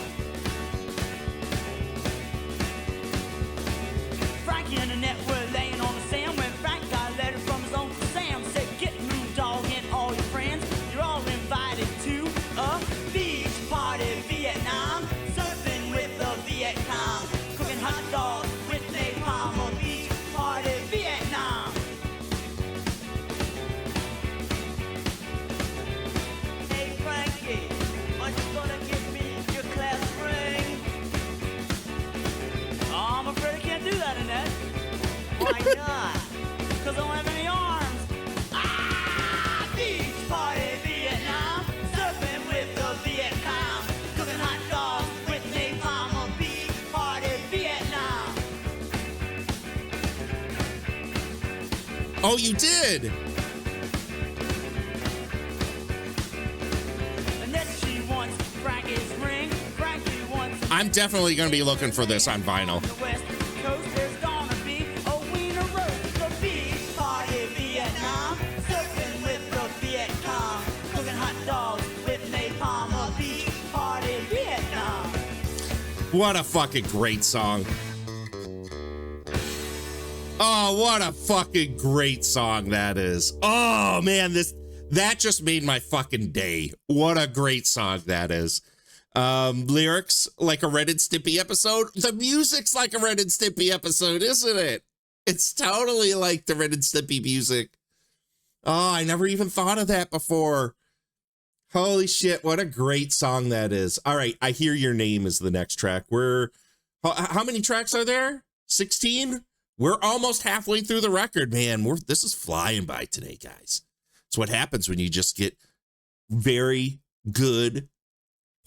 D: Frankie and Annette were laying on the sand when Frank got a letter from his Uncle Sam. Said, get moved, dog, and all your friends. You're all invited to a beach party, Vietnam. Surfing with the Viet Cong. Cooking hot dogs with napalm. A beach party, Vietnam. Hey, Frankie, are you gonna give me your class ring? Oh, I'm afraid I can't do that, Annette. Why not? Because I don't have any arms. Beach party, Vietnam. Surfing with the Viet Cong. Cooking hot dogs with napalm. A beach party, Vietnam.
A: Oh, you did?
D: And then she wants Frankie's ring. Frankie wants.
A: I'm definitely going to be looking for this on vinyl.
D: On the West Coast, there's gonna be a wiener roast, the beach party, Vietnam, surfing with the Viet Cong, cooking hot dogs with napalm, a beach party, Vietnam.
A: What a fucking great song. Oh, what a fucking great song that is. Oh, man, that just made my fucking day. What a great song that is. Lyrics like a Ren and Stimpy episode. The music's like a Ren and Stimpy episode, isn't it? It's totally like the Ren and Stimpy music. Oh, I never even thought of that before. Holy shit, what a great song that is. All right, I Hear Your Name is the next track. How many tracks are there? 16? We're almost halfway through the record, man. This is flying by today, guys. It's what happens when you just get very good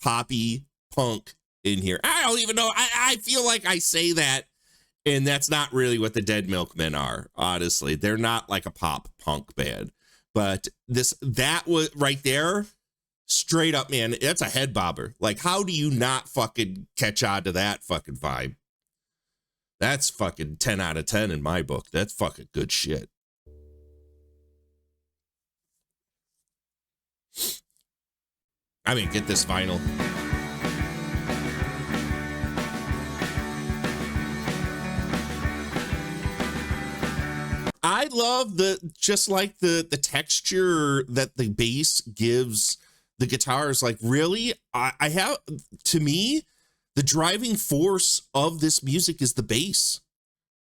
A: poppy punk in here. I don't even know. I feel like I say that, and that's not really what the Dead Milkmen are, honestly. They're not like a pop punk band. But that was right there, straight up, man, that's a head bobber. Like, how do you not fucking catch on to that fucking vibe? That's fucking 10 out of 10 in my book. That's fucking good shit. I mean, get this vinyl. I love the texture that the bass gives the guitars. Like, really, I have, to me, the driving force of this music is the bass.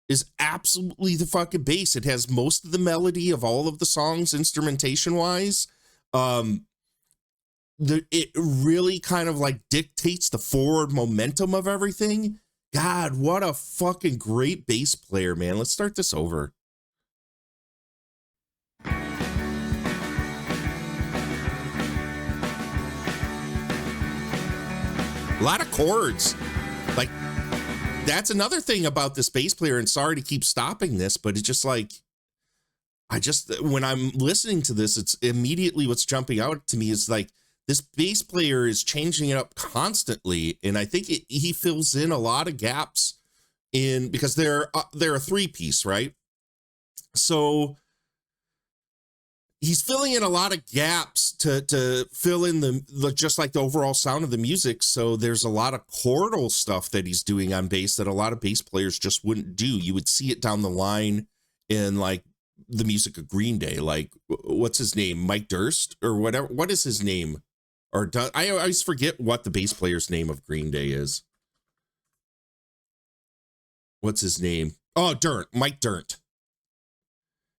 A: Is absolutely the fucking bass. It has most of the melody of all of the songs, instrumentation wise. It really kind of like dictates the forward momentum of everything. God, what a fucking great bass player, man. Let's start this over. A lot of chords. Like, that's another thing about this bass player, and sorry to keep stopping this, but it's just like, when I'm listening to this, it's immediately what's jumping out to me is like, this bass player is changing it up constantly, and I think he fills in a lot of gaps because they're a three-piece, right? So he's filling in a lot of gaps to fill in the just like the overall sound of the music. So there's a lot of chordal stuff that he's doing on bass that a lot of bass players just wouldn't do. You would see it down the line in like the music of Green Day, like what's his name, Mike Durst or whatever. What is his name? I always forget what the bass player's name of Green Day is. What's his name? Oh, Mike Durnt.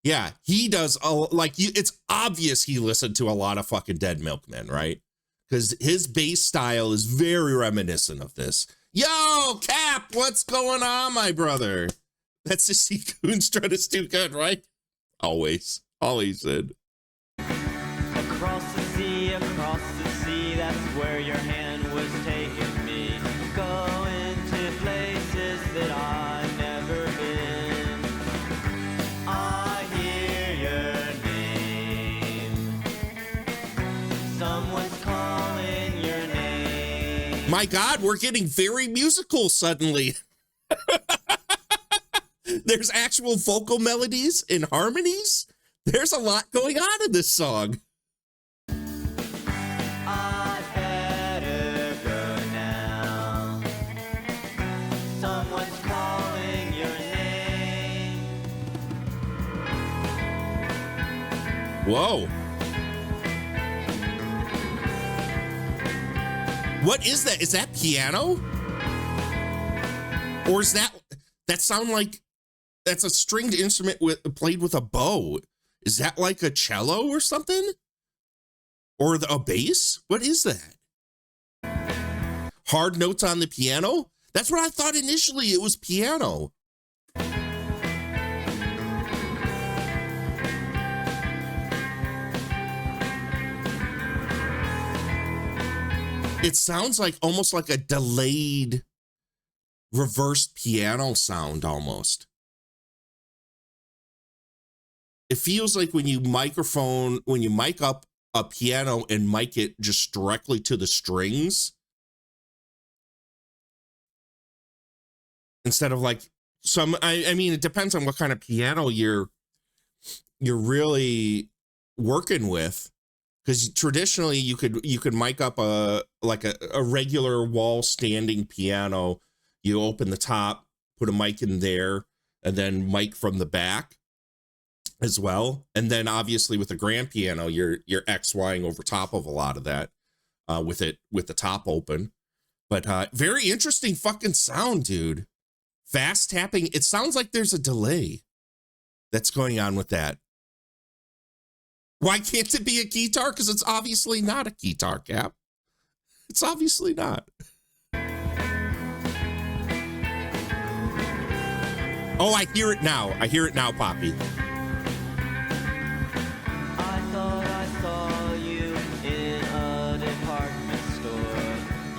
A: Yeah, he does. It's obvious he listened to a lot of fucking Dead Milkmen, right? Because his bass style is very reminiscent of this. Yo, Cap, what's going on, my brother? That's just Coonstrut is too good, right? Always said.
D: Across the sea, that's where your hand was taking me. Going to places that I've never been. I hear your name. Someone's calling your name.
A: My God, we're getting very musical suddenly. There's actual vocal melodies and harmonies. There's a lot going on in this song.
D: I better go now. Someone's calling your name.
A: Whoa. What is that? Is that piano? Or is that sound like that's a stringed instrument played with a bow? Is that like a cello or something? Or a bass? What is that? Hard notes on the piano? That's what I thought initially. It was piano. It sounds like almost like a delayed reversed piano sound almost. it feels like when you mic up a piano and mic it just directly to the strings, instead of like I mean, it depends on what kind of piano you're really working with, because traditionally you could mic up a regular wall standing piano. You open the top, put a mic in there, and then mic from the back as well. And then obviously with a grand piano, you're XYing over top of a lot of that with the top open. But very interesting fucking sound, dude. Fast tapping. It sounds like there's a delay that's going on with that. Why can't it be a guitar? Because it's obviously not a guitar, Cap. It's obviously not. Oh, I hear it now. I hear it now, Poppy.
D: I thought I saw you in a department store.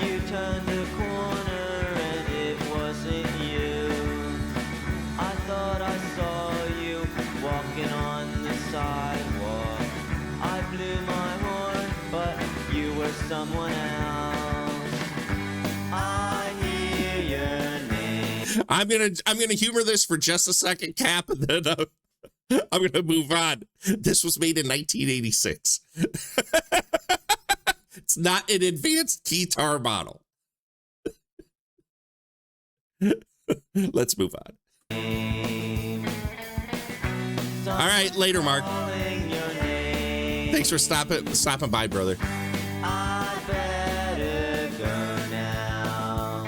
D: You turned the corner and it wasn't you. I thought I saw you walking on the sidewalk. I blew my horn, but you were someone else. I hear your name.
A: I'm gonna humor this for just a second, Cap, and then I'm gonna move on. This was made in 1986. It's not an advanced guitar model. Let's move on. All right, later, Mark. Thanks for stopping by, brother.
D: I better go now.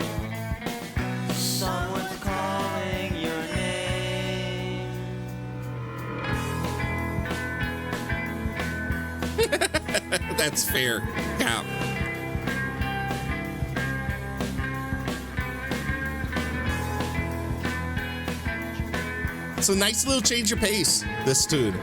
D: Someone's calling your name.
A: That's fair, Cap. It's a nice little change of pace, this tune.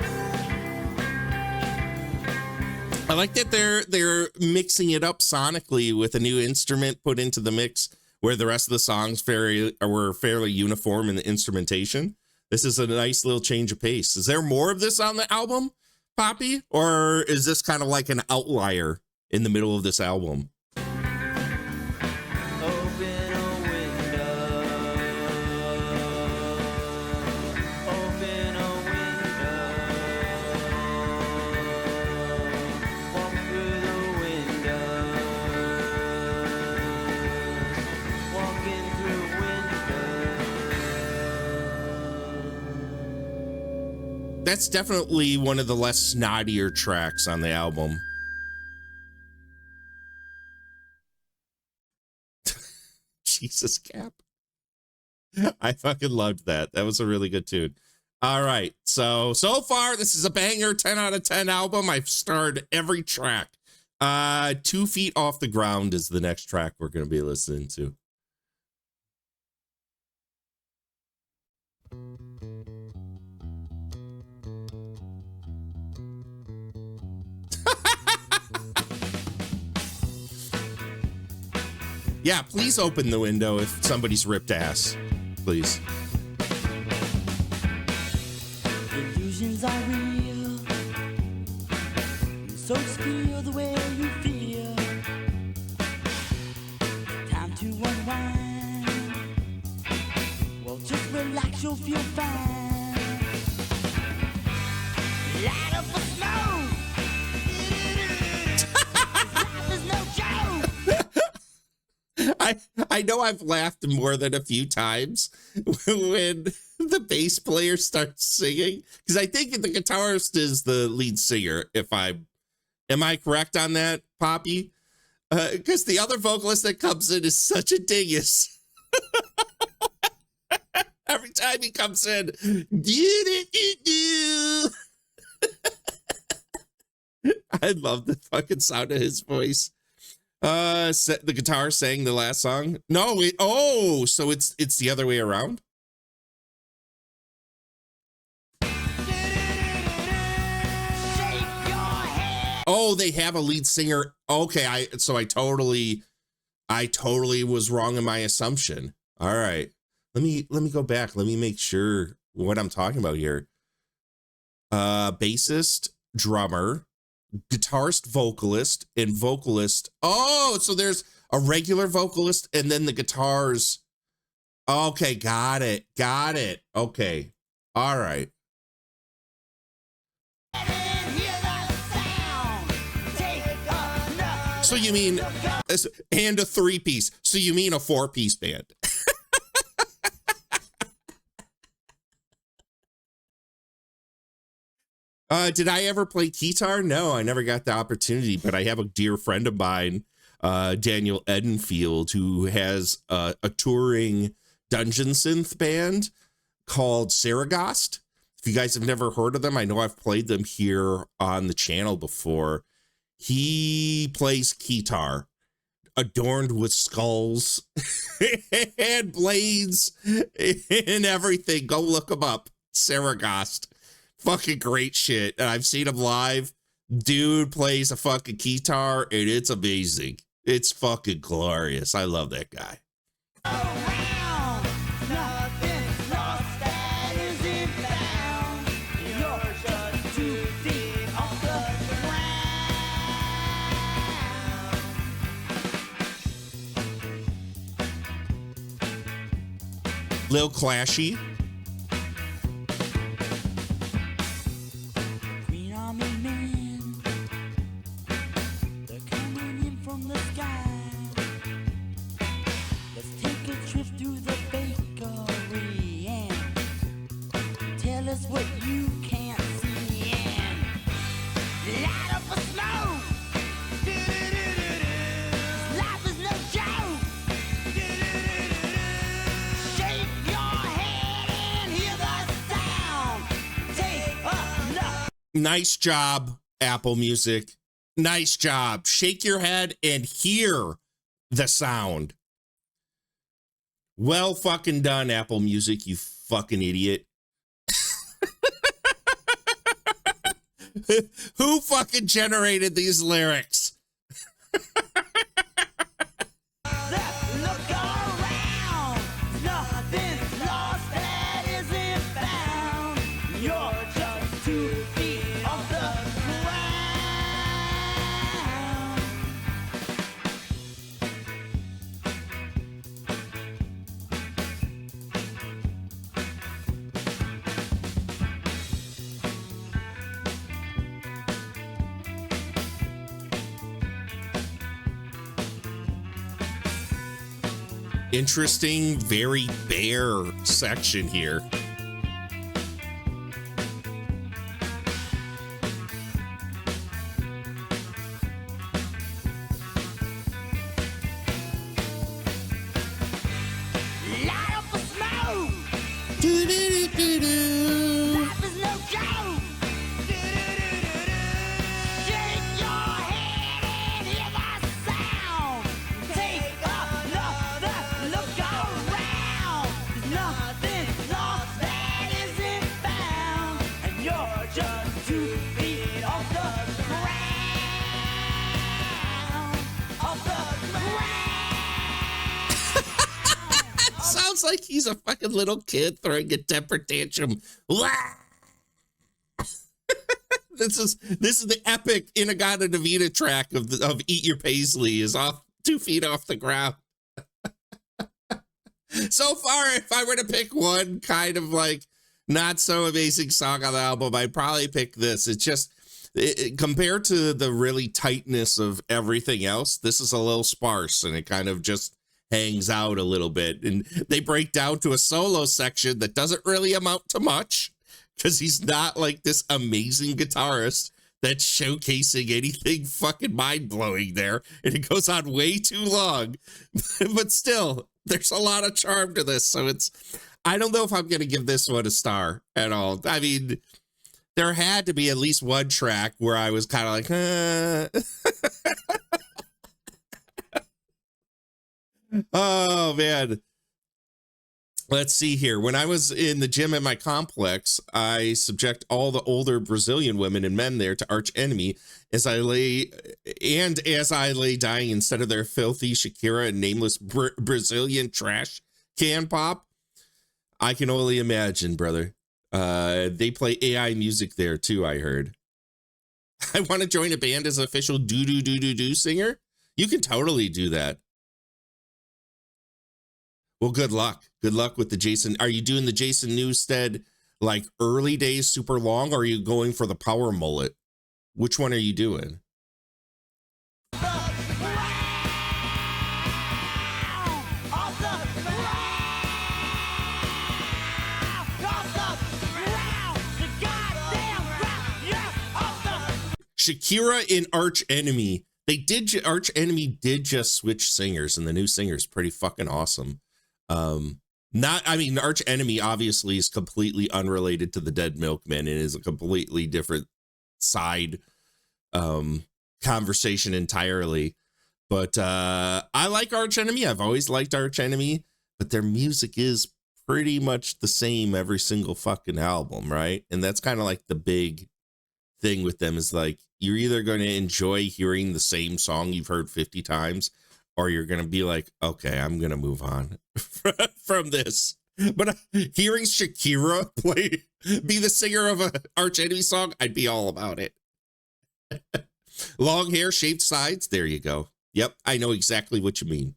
A: I like that they're mixing it up sonically with a new instrument put into the mix, where the rest of the songs were fairly uniform in the instrumentation. This is a nice little change of pace. Is there more of this on the album, Poppy? Or is this kind of like an outlier in the middle of this album?
D: Open a window. Open a window. Walk through the window. Walking through windows.
A: That's definitely one of the less snottier tracks on the album. Jesus, Cap. I fucking loved that. That was a really good tune. All right. So far, this is a banger, 10 out of 10 album. I've starred every track. 2 Feet Off the Ground is the next track we're going to be listening to. Yeah, please open the window if somebody's ripped ass. Please.
D: Illusions are real. So still the way you feel. Time to unwind. Well, just relax, you'll feel fine. Light up a smoke. Life is no joke.
A: I know I've laughed more than a few times when the bass player starts singing, because I think the guitarist is the lead singer. Am I correct on that, Poppy? Because the other vocalist that comes in is such a dingus. Every time he comes in, I love the fucking sound of his voice. The guitar sang the last song. No, so it's the other way around. Oh, they have a lead singer. Okay, I totally was wrong in my assumption. All right. Let me go back. Let me make sure what I'm talking about here. bassist, drummer, guitarist, vocalist, and vocalist. Oh, so there's a regular vocalist and then the guitars. Okay, got it. Okay. All right. So you mean, and a 3-piece. So you mean a 4-piece band. Did I ever play guitar? No, I never got the opportunity, but I have a dear friend of mine, Daniel Edenfield, who has a touring dungeon synth band called Saragost. If you guys have never heard of them, I know I've played them here on the channel before. He plays guitar adorned with skulls and blades and everything. Go look him up. Saragost. Fucking great shit. And I've seen him live. Dude plays a fucking guitar and it's amazing. It's fucking glorious. I love that guy. Lil Clashy.
D: Green Army men, they're coming in from the sky. Let's take a trip through the bakery and tell us what you can't see and light up a smoke. Life is no joke. Shake your head and hear the sound. Take a look.
A: Nice job, Apple Music. Nice job. Shake your head and hear the sound. Well fucking done, Apple Music, you fucking idiot. Who fucking generated these lyrics?
D: Look around. Nothing's lost that isn't found. You're just 2 feet off the ground.
A: Interesting, very bare section here.
D: Light up a smoke.
A: Do-do-do-do-do.
D: Life is no joke. Shake your head and hear the sound. Take another look around. Nothing's lost that isn't found. And you're just 2 feet off the ground. Off the ground.
A: Sounds like he's a fucking little kid throwing a temper tantrum. Wah! This is the epic Inagata Davida track of Eat Your Paisley is off 2 feet off the ground. So far, if I were to pick one kind of like not so amazing song on the album, I'd probably pick this. It's just compared to the really tightness of everything else, this is a little sparse and it kind of just hangs out a little bit. And they break down to a solo section that doesn't really amount to much because he's not like this amazing guitarist that's showcasing anything fucking mind-blowing there. And it goes on way too long. But still, there's a lot of charm to this. So I don't know if I'm going to give this one a star at all. I mean, there had to be at least one track where I was kind of like, Oh, man. Let's see here. When I was in the gym at my complex, I subject all the older Brazilian women and men there to arch enemy as I lay dying instead of their filthy Shakira and nameless Brazilian trash can pop. I can only imagine, brother. They play AI music there too, I heard. I want to join a band as official do singer. You can totally do that. Well, good luck. Good luck with the Jason. Are you doing the Jason Newsted like early days super long, or are you going for the power mullet? Which one are you doing? Shakira in Arch Enemy. Arch Enemy did just switch singers, and the new singer's pretty fucking awesome. Arch Enemy obviously is completely unrelated to the Dead Milkmen and is a completely different side conversation entirely. But I like Arch Enemy. I've always liked Arch Enemy, but their music is pretty much the same every single fucking album, right? And that's kind of like the big thing with them, is like, you're either going to enjoy hearing the same song you've heard 50 times, or you're going to be like, okay, I'm going to move on from this. But hearing Shakira be the singer of a Arch Enemy song, I'd be all about it. Long hair, shaved sides. There you go. Yep, I know exactly what you mean.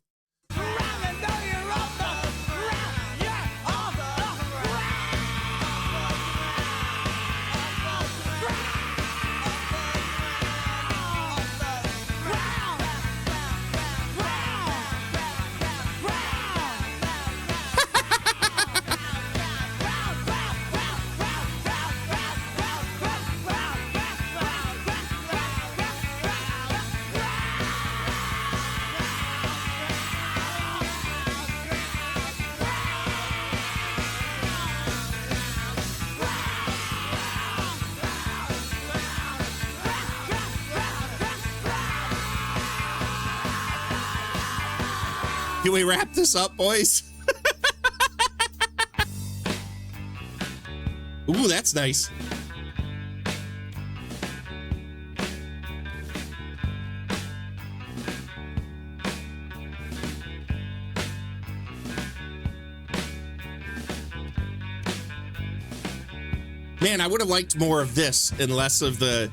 A: Can we wrap this up, boys? Ooh, that's nice. Man, I would have liked more of this and less of the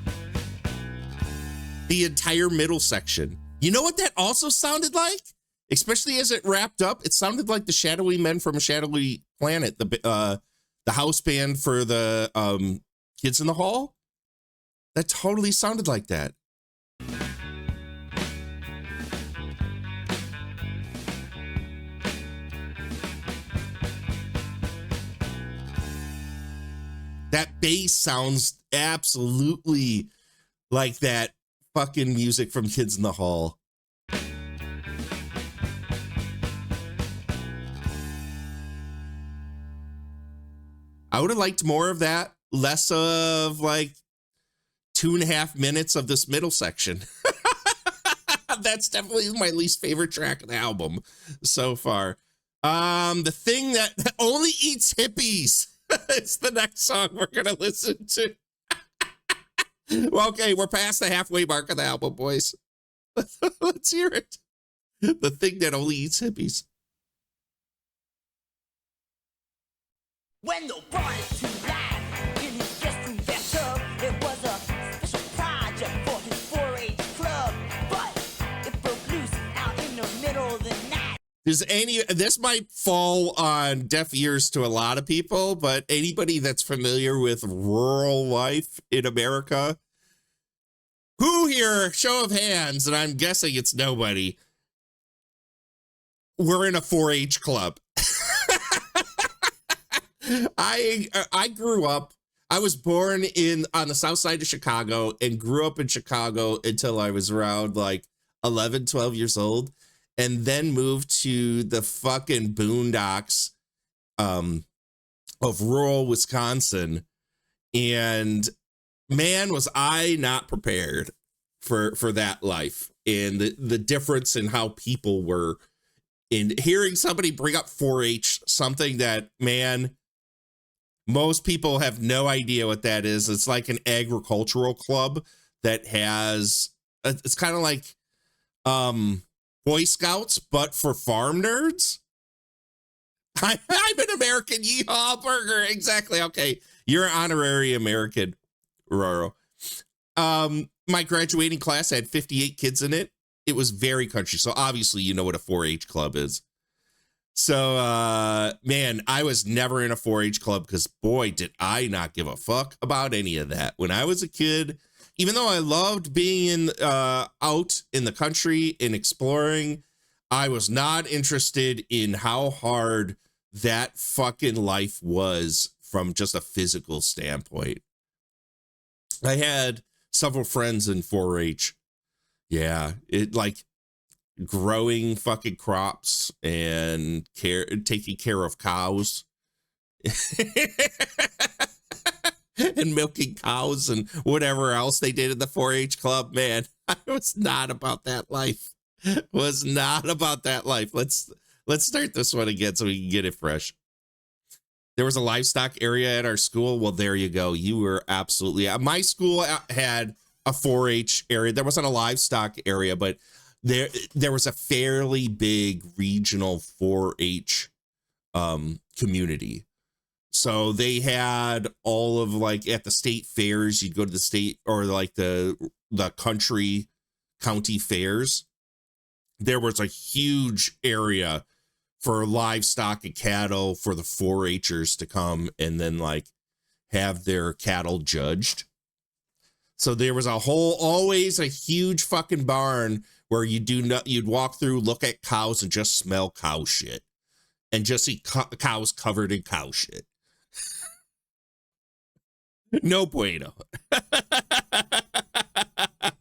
A: entire middle section. You know what that also sounded like? Especially as it wrapped up, it sounded like the Shadowy Men from a Shadowy Planet, the house band for the Kids in the Hall. That totally sounded like that. That bass sounds absolutely like that fucking music from Kids in the Hall. I would have liked more of that, less of like 2.5 minutes of this middle section. That's definitely my least favorite track of the album so far. The thing that only eats hippies. It's the next song we're going to listen to. Well, okay, we're past the halfway mark of the album, boys. Let's hear it. The thing that only eats hippies.
D: When the brought it to life in his guest room bathtub, it was a special project for his 4-H club. But it broke loose out in the middle of the night.
A: This might fall on deaf ears to a lot of people, but anybody that's familiar with rural life in America, who here, show of hands, and I'm guessing it's nobody, we're in a 4-H club. I grew up, I was born on the south side of Chicago and grew up in Chicago until I was around like 11, 12 years old, and then moved to the fucking boondocks of rural Wisconsin. And man, was I not prepared for that life and the difference in how people were. In hearing somebody bring up 4-H, something that, man, most people have no idea what that is. It's like an agricultural club that has, it's kind of like Boy Scouts, but for farm nerds. I'm an American Yeehaw Burger. Exactly. Okay. You're an honorary American, Roro. My graduating class had 58 kids in it. It was very country. So obviously, you know what a 4-H club is. So, man, I was never in a 4-H club because, boy, did I not give a fuck about any of that. When I was a kid, even though I loved being out in the country and exploring, I was not interested in how hard that fucking life was from just a physical standpoint. I had several friends in 4-H. Yeah, it like growing fucking crops and taking care of cows and milking cows and whatever else they did in the 4-H club. Man, I was not about that life. Was not about that life. Let's start this one again so we can get it fresh. There was a livestock area at our school. Well, there you go. You were absolutely. My school had a 4-H area. There wasn't a livestock area, but there was a fairly big regional 4-H community. So they had all of like at the state fairs, you'd go to the state or like the county fairs. There was a huge area for livestock and cattle for the 4-Hers to come and then like have their cattle judged. So there was always a huge fucking barn where you'd walk through, look at cows and just smell cow shit and just see cows covered in cow shit. No bueno.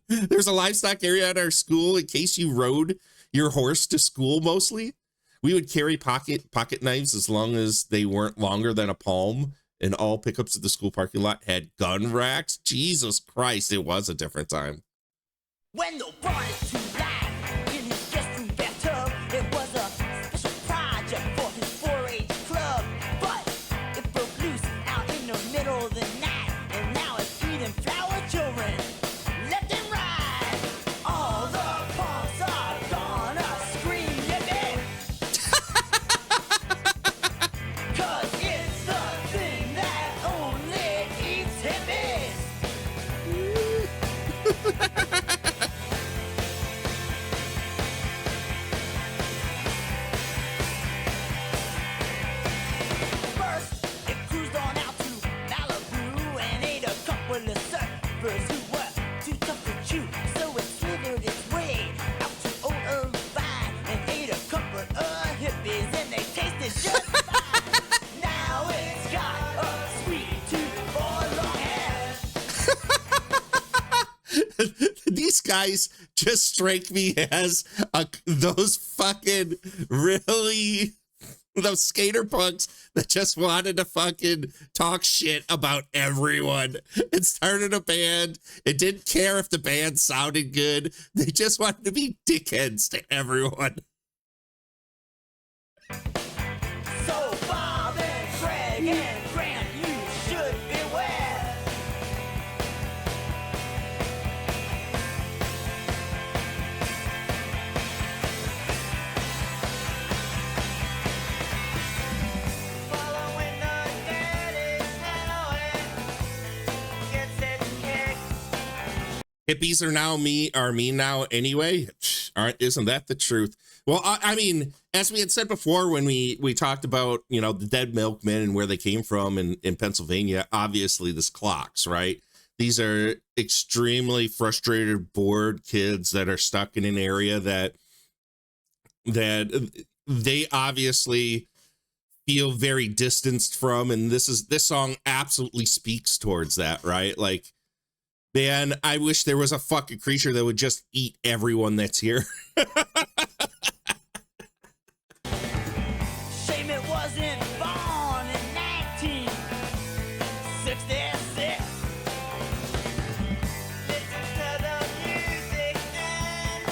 A: There's a livestock area at our school in case you rode your horse to school mostly. We would carry pocket knives as long as they weren't longer than a palm, and all pickups at the school parking lot had gun racks. Jesus Christ, it was a different time.
D: Wendell brought it to life in his guest room bathtub. It was a special project for his 4-H club, but it broke loose out in the middle of the night, and now it's eating flower children left and right. All the punks are gonna scream, yippee! 'Cause it's the thing that only eats hippies. First, it cruised on out to Malibu and ate a couple of surfers who were too tough to chew. So it slithered its way out to old Irvine and ate a couple of hippies and they tasted just fine. Now it's got a sweet tooth for long hair.
A: These guys just strike me as those fucking really those skater punks that just wanted to fucking talk shit about everyone and started a band. It didn't care if the band sounded good. They just wanted to be dickheads to everyone.
D: So Bob and Craig and Grant, you should beware. Following the daddy's Hanoi gets its kicks.
A: Hippies are mean now anyway. Isn't that the truth? Well, I mean, as we had said before, when we talked about, you know, the Dead Milkmen and where they came from in Pennsylvania, obviously this clocks, right? These are extremely frustrated, bored kids that are stuck in an area that they obviously feel very distanced from. And this song absolutely speaks towards that, right? Like, man, I wish there was a fucking creature that would just eat everyone that's here.
D: Shame it wasn't born in 1966. Listen to the music and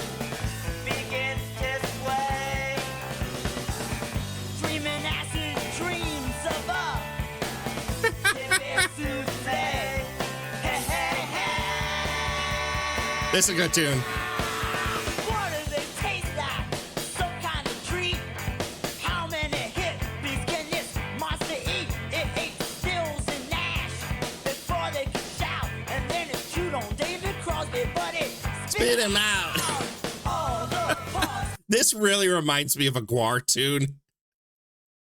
D: begins to sway. Dreaming acid dreams of a hippie souffle. Hey, hey, hey.
A: This is a good tune.
D: What do they taste like? Some kind of treat? How many hippies can this monster eat? It ate Stills and Nash
A: Spit him out. This really reminds me of a Guar tune.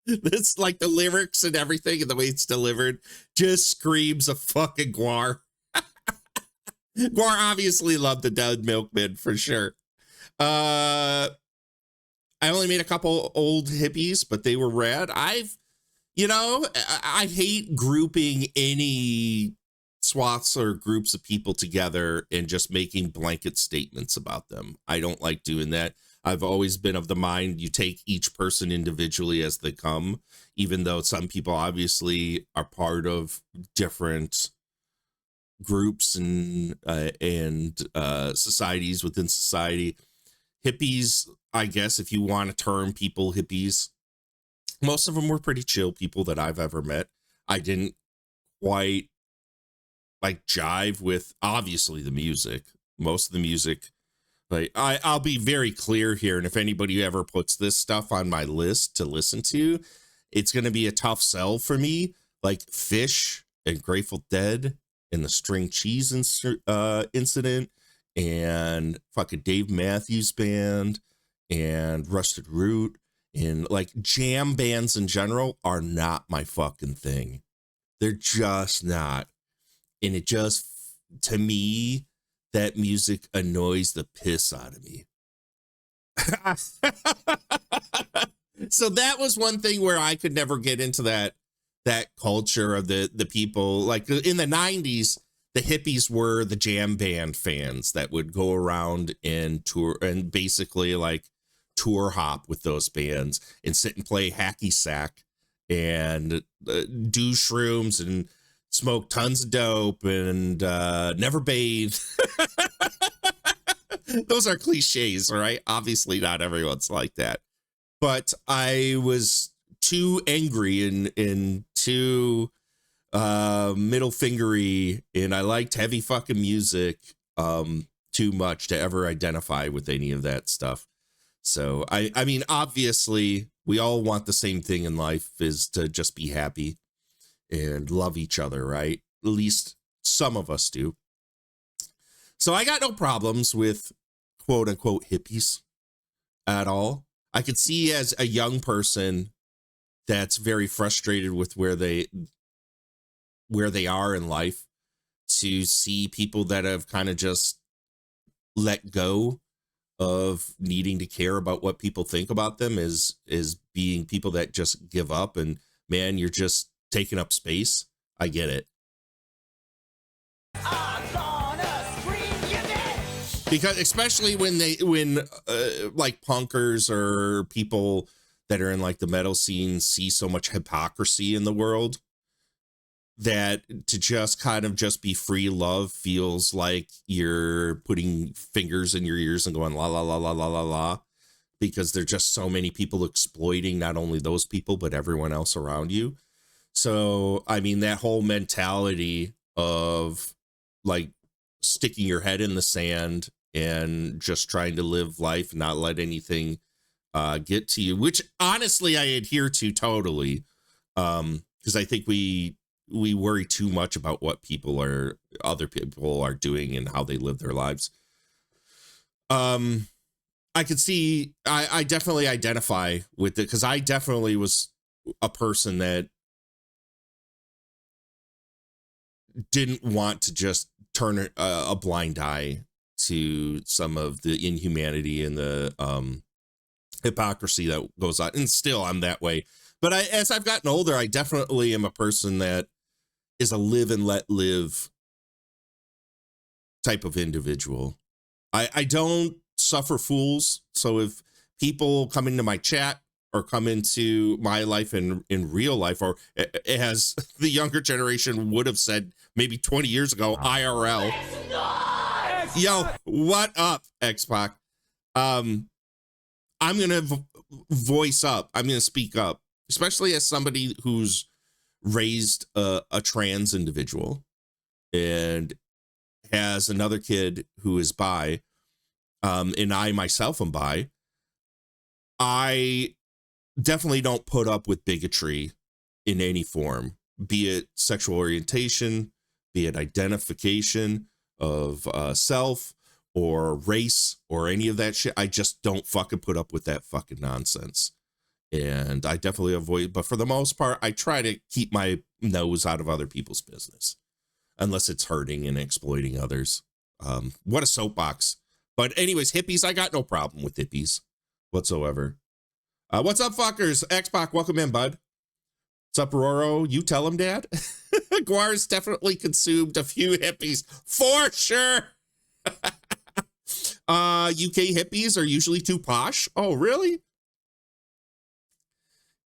A: This, like the lyrics and everything and the way it's delivered just screams a fucking Guar. Guar obviously loved the Dead Milkmen for sure. I only made a couple old hippies, but they were rad. I hate grouping any swaths or groups of people together and just making blanket statements about them. I don't like doing that. I've always been of the mind you take each person individually as they come, even though some people obviously are part of different groups and societies within society. Hippies, I guess, if you want to term people hippies, most of them were pretty chill people that I've ever met. I didn't quite like jive with obviously the music. Most of the music, like I'll be very clear here, and if anybody ever puts this stuff on my list to listen to, it's going to be a tough sell for me. Like Fish and Grateful Dead and the String Cheese incident and fucking Dave Matthews Band and Rusted Root and like jam bands in general are not my fucking thing. They're just not. And it just, to me, that music annoys the piss out of me. So that was one thing where I could never get into that culture of the people. Like in the 90s, the hippies were the jam band fans that would go around and tour and basically like tour hop with those bands and sit and play hacky sack and do shrooms and smoke tons of dope and never bathe. Those are cliches, right? Obviously not everyone's like that. But I was too angry and too middle fingery, and I liked heavy fucking music too much to ever identify with any of that stuff. So I mean, obviously we all want the same thing in life, is to just be happy and love each other, right? At least some of us do. So I got no problems with quote unquote hippies at all. I could see as a young person that's very frustrated with where they are in life, to see people that have kind of just let go of needing to care about what people think about them is being people that just give up and, man, you're just taking up space. I get it. Because especially when like punkers or people that are in like the metal scene see so much hypocrisy in the world, that to just kind of just be free love feels like you're putting fingers in your ears and going la la la la la la la, because there's just so many people exploiting not only those people but everyone else around you. So I mean, that whole mentality of like sticking your head in the sand and just trying to live life, not let anything get to you, which honestly I adhere to totally, because I think we worry too much about what other people are doing and how they live their lives. I could see, I definitely identify with it, because I definitely was a person that didn't want to just turn a blind eye to some of the inhumanity and the hypocrisy that goes on. And still I'm that way. But as I've gotten older, I definitely am a person that is a live and let live type of individual. I don't suffer fools. So if people come into my chat or come into my life in real life, or as the younger generation would have said maybe 20 years ago, IRL. Yo, what up, X-Pac? I'm going to voice up. I'm going to speak up, especially as somebody who's raised a trans individual and has another kid who is bi, and I myself am bi. I definitely don't put up with bigotry in any form, be it sexual orientation, be it identification of self, or race or any of that shit. I just don't fucking put up with that fucking nonsense. And I definitely avoid, but for the most part, I try to keep my nose out of other people's business unless it's hurting and exploiting others. What a soapbox. But anyways, hippies, I got no problem with hippies whatsoever. What's up, fuckers? Xbox, welcome in, bud. What's up, Roro? You tell him, Dad. Guar's definitely consumed a few hippies for sure. UK hippies are usually too posh. Oh, really?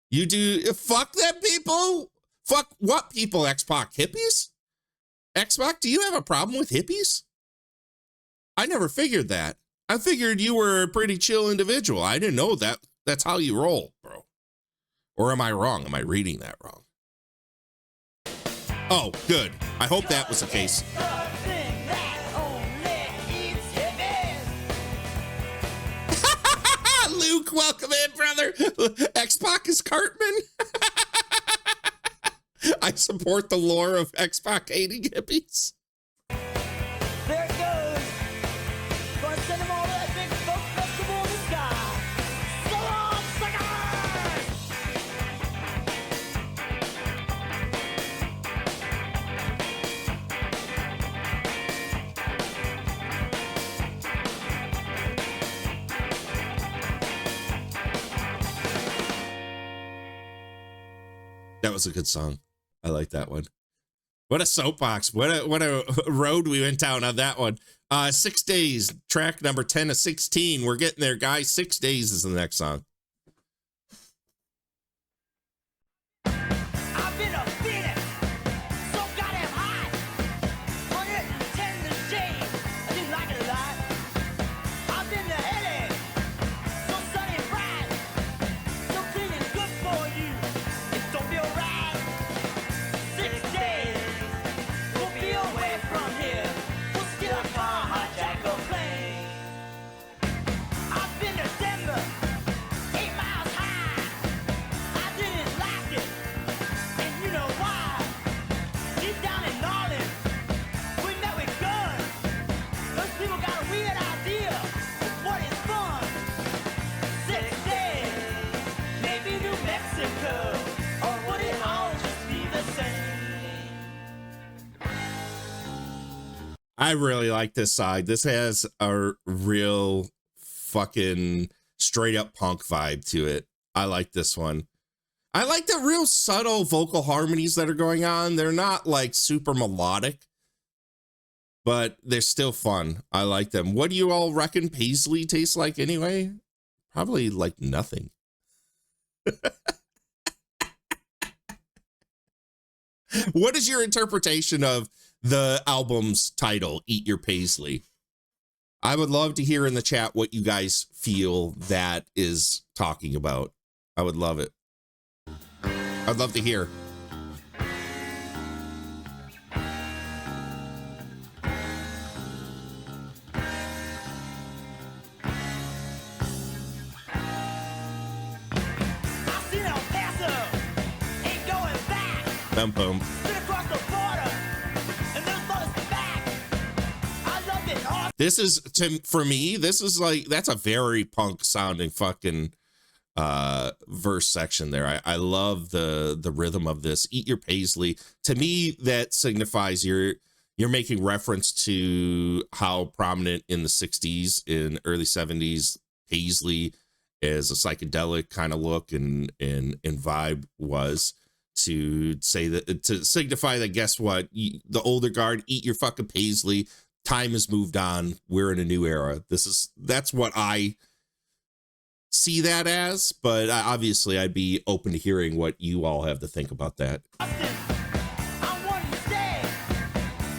A: You do? Fuck them people? Fuck what people, Xbox? Hippies? Xbox, do you have a problem with hippies? I never figured that. I figured you were a pretty chill individual. I didn't know that. That's how you roll, bro. Or am I wrong? Am I reading that wrong? Oh, good. I hope that was the case. Luke, welcome in, brother. Xbox is Cartman. I support the lore of Xbox hating hippies.
D: There it goes. Gonna send them all to that big folk festival in the sky. So long, suckers!
A: That was a good song. I like that one. What a soapbox. What a road we went down on that one. 6 days, track number 10 of 16. We're getting there, guys. 6 days is the next song.
D: I've been a phoenix, so goddamn hot. 110 degrees, I didn't like it a lot. I've been the headache, so sunny and bright, so clean and good for you. It don't feel right. 6 days, we'll be away from here. We'll steal a car, hijack a plane. I've been to Denver, 8 miles high. I didn't like it, and you know why? Deep down in Norland, we met with guns. Those people got a weird idea of what is fun. 6 days, maybe New Mexico, or would it all just be the same?
A: I really like this side. This has a real fucking straight up punk vibe to it. I like this one. I like the real subtle vocal harmonies that are going on. They're not like super melodic, but they're still fun. I like them. What do you all reckon Paisley tastes like anyway? Probably like nothing. What is your interpretation of the album's title, Eat Your Paisley? I would love to hear in the chat what you guys feel that is talking about. I would love it. I'd love to hear.
D: I've seen El Paso, ain't going back.
A: Boom, boom.
D: Been across the border, and there's nothing back. I loved it all.
A: This is, for me, this is like, that's a very punk sounding fucking verse section there. I love the rhythm of this. Eat Your Paisley. To me, that signifies you're making reference to how prominent in the 60s and early 70s Paisley as a psychedelic kind of look and vibe was, to say that, to signify that, guess what, the older guard, eat your fucking Paisley. Time has moved on. We're in a new era. That's what I see that as, but obviously I'd be open to hearing what you all have to think about that.
D: I want to stay.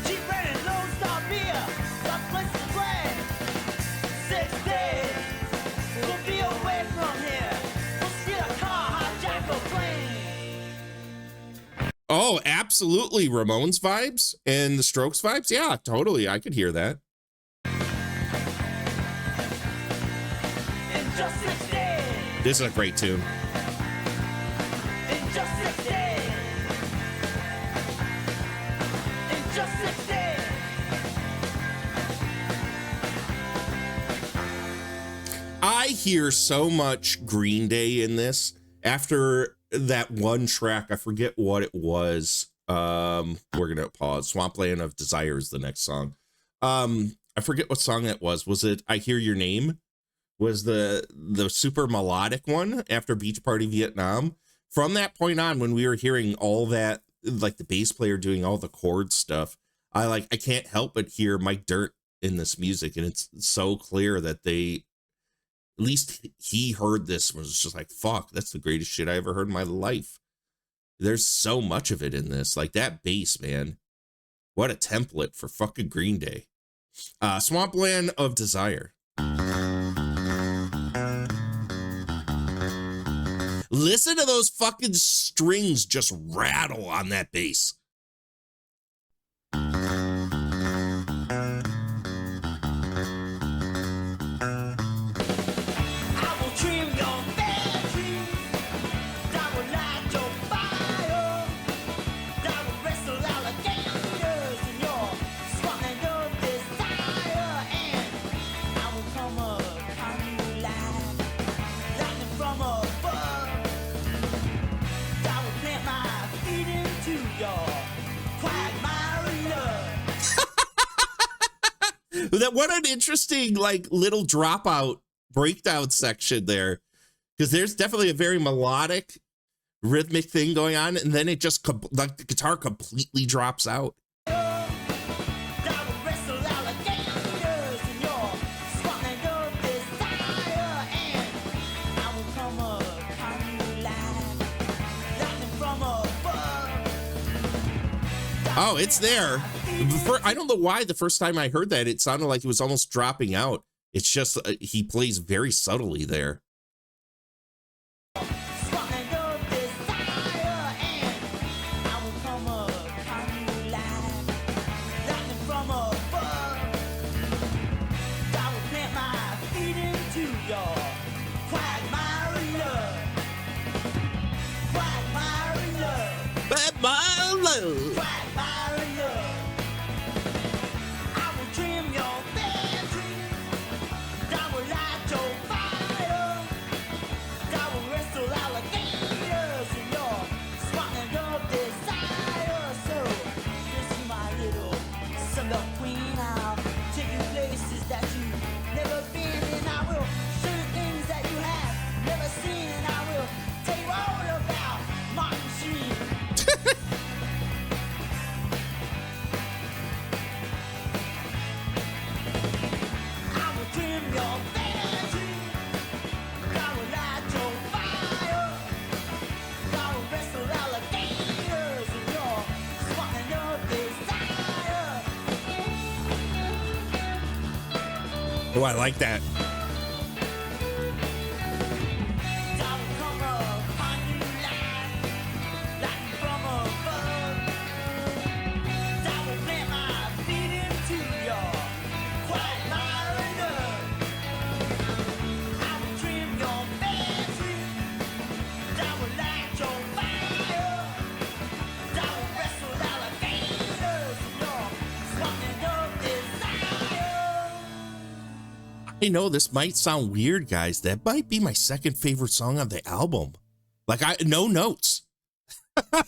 D: Cheap rent and Lone Star beer. Got places to play. 6 days. We'll be away from here. We'll steal a car, hijack a plane.
A: Oh, absolutely. Ramones vibes and the Strokes vibes. Yeah, totally. I could hear that.
D: In just 6 days.
A: This is a great tune.
D: In just 6 days. In just 6 days.
A: I hear so much Green Day in this. After that one track, I forget what it was. We're gonna pause. Swampland of Desire is the next song. I forget what song that was. Was it I Hear Your Name? Was the super melodic one after Beach Party Vietnam? From that point on, when we were hearing all that, like the bass player doing all the chord stuff, I can't help but hear Mike Dirt in this music, and it's so clear that they, at least he heard this, was just like, fuck, that's the greatest shit I ever heard in my life. There's so much of it in this, like that bass, man. What a template for fucking Green Day. Swampland of Desire. Listen to those fucking strings just rattle on that bass. What an interesting, like, little dropout breakdown section there, because there's definitely a very melodic, rhythmic thing going on, and then it just, like, the guitar completely drops out. Oh, it's there. I don't know why the first time I heard that, it sounded like it was almost dropping out. It's just, he plays very subtly there. Oh, I like that. I know this might sound weird, guys. That might be my second favorite song on the album. Like, no notes. I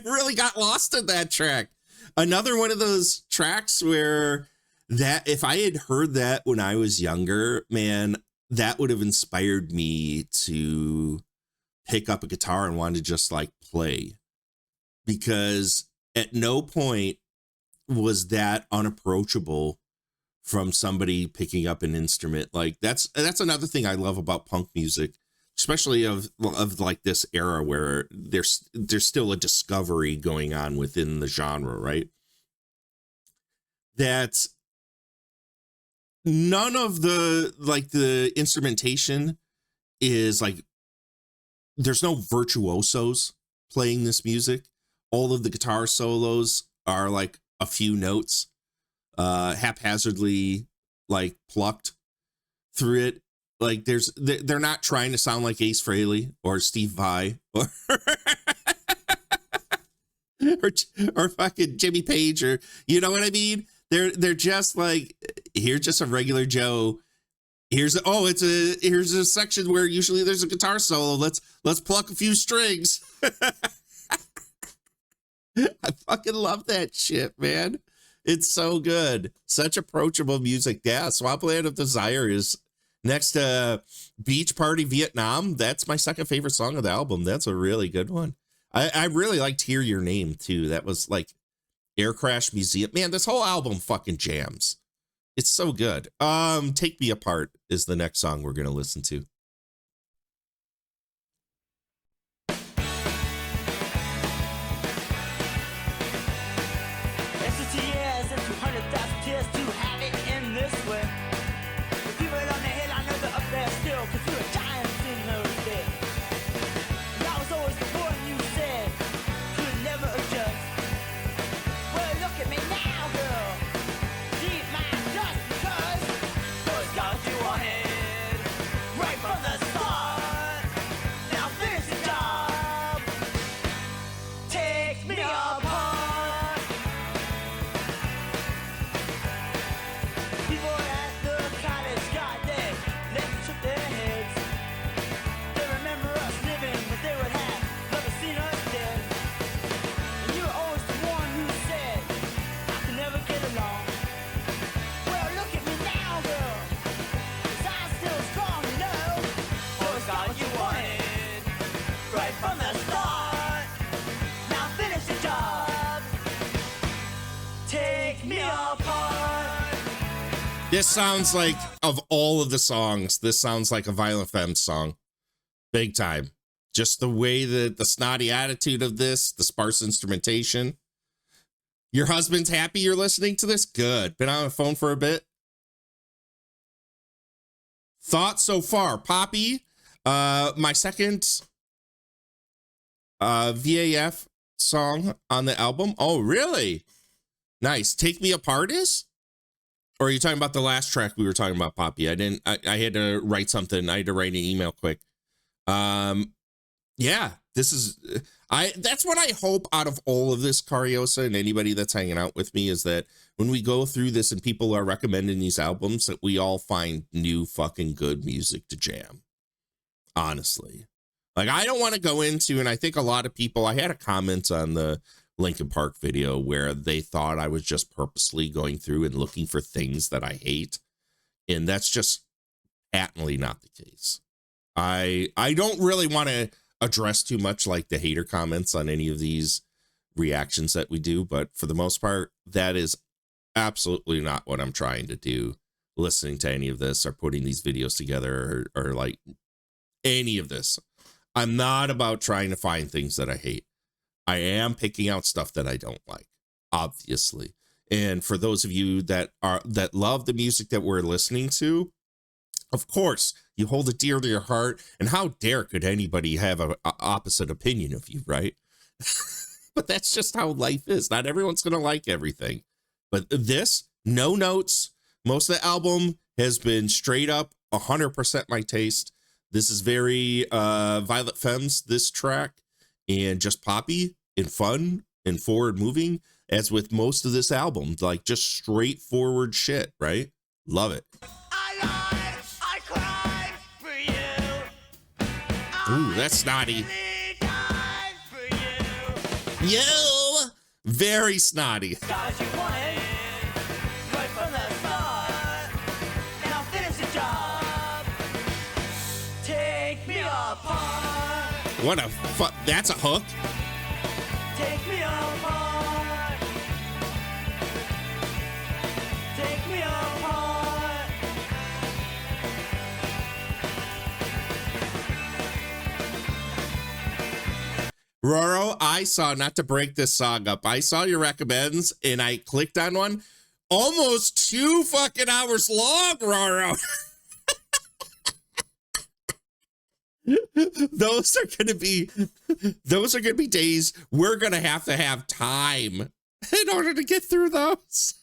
A: really got lost in that track. Another one of those tracks where that, if I had heard that when I was younger, man, that would have inspired me to pick up a guitar and want to just like play. Because at no point was that unapproachable from somebody picking up an instrument. Like that's another thing I love about punk music, especially of like this era where there's still a discovery going on within the genre, right? That none of the instrumentation is like, there's no virtuosos playing this music. All of the guitar solos are like a few notes, haphazardly like plucked through it. Like they're not trying to sound like Ace Frehley or Steve Vai or or fucking Jimmy Page, or you know what I mean? They're just like, here's just a regular Joe Here's a section where usually there's a guitar solo. Let's pluck a few strings. I fucking love that shit, man. It's so good. Such approachable music. Yeah, Swampland of Desire is next to Beach Party Vietnam. That's my second favorite song of the album. That's a really good one. I really liked Hear Your Name too. That was like Air Crash Museum. Man, this whole album fucking jams. It's so good. Take Me Apart is the next song we're going to listen to.
D: STS and 200,000 tears to have it in this way. The people on the hill, I know they're up there still, cause you were giants in those days. And I was always the boy you said could never adjust. Well, look at me now, girl. Deep mind just because those guns you wanted right from the start. Now finish the job. Take me apart. People at the cottage got dead, left and shook their heads. They remember us living, but they would have never seen us dead. And you were always the one who said, I can never get along. Well, look at me now, girl, 'cause I'm still strong, you know. Those guys you wanted, right from the start. Now finish the job. Take me apart.
A: This sounds like, of all of the songs, this sounds like a Violent Femmes song. Big time. Just the way that the snotty attitude of this, the sparse instrumentation. Your husband's happy you're listening to this? Good. Been on the phone for a bit? Thoughts so far? Poppy, my second VAF song on the album. Oh, really? Nice. Take Me Apart is? Or are you talking about the last track we were talking about, Poppy? I had to write something. I had to write an email quick. Yeah, that's what I hope out of all of this, Cariosa, and anybody that's hanging out with me, is that when we go through this and people are recommending these albums, that we all find new fucking good music to jam. Honestly. Like, I don't want to go into, and I think a lot of people, I had a comment on the Linkin Park video where they thought I was just purposely going through and looking for things that I hate. And that's just patently not the case. I don't really want to address too much like the hater comments on any of these reactions that we do, but for the most part, that is absolutely not what I'm trying to do, listening to any of this or putting these videos together or like any of this. I'm not about trying to find things that I hate. I am picking out stuff that I don't like, obviously. And for those of you that love the music that we're listening to, of course, you hold it dear to your heart. And how dare could anybody have an opposite opinion of you, right? But that's just how life is. Not everyone's going to like everything. But this, no notes. Most of the album has been straight up 100% my taste. This is very Violent Femmes, this track, and just poppy and fun and forward moving, as with most of this album, like just straightforward shit, right? Love it.
D: I cried for you.
A: Ooh, that's snotty.
D: Died for you.
A: Yo, very snotty.
D: Cause you wanted right from the start. And I'll finish the job. Take me apart.
A: What a fuck. That's a hook.
D: Take me apart. Take me apart.
A: Roro, I saw, not to break this song up, I saw your recommends and I clicked on one. Almost 2 fucking hours long, Roro. Those are gonna be days we're gonna have to have time in order to get through those.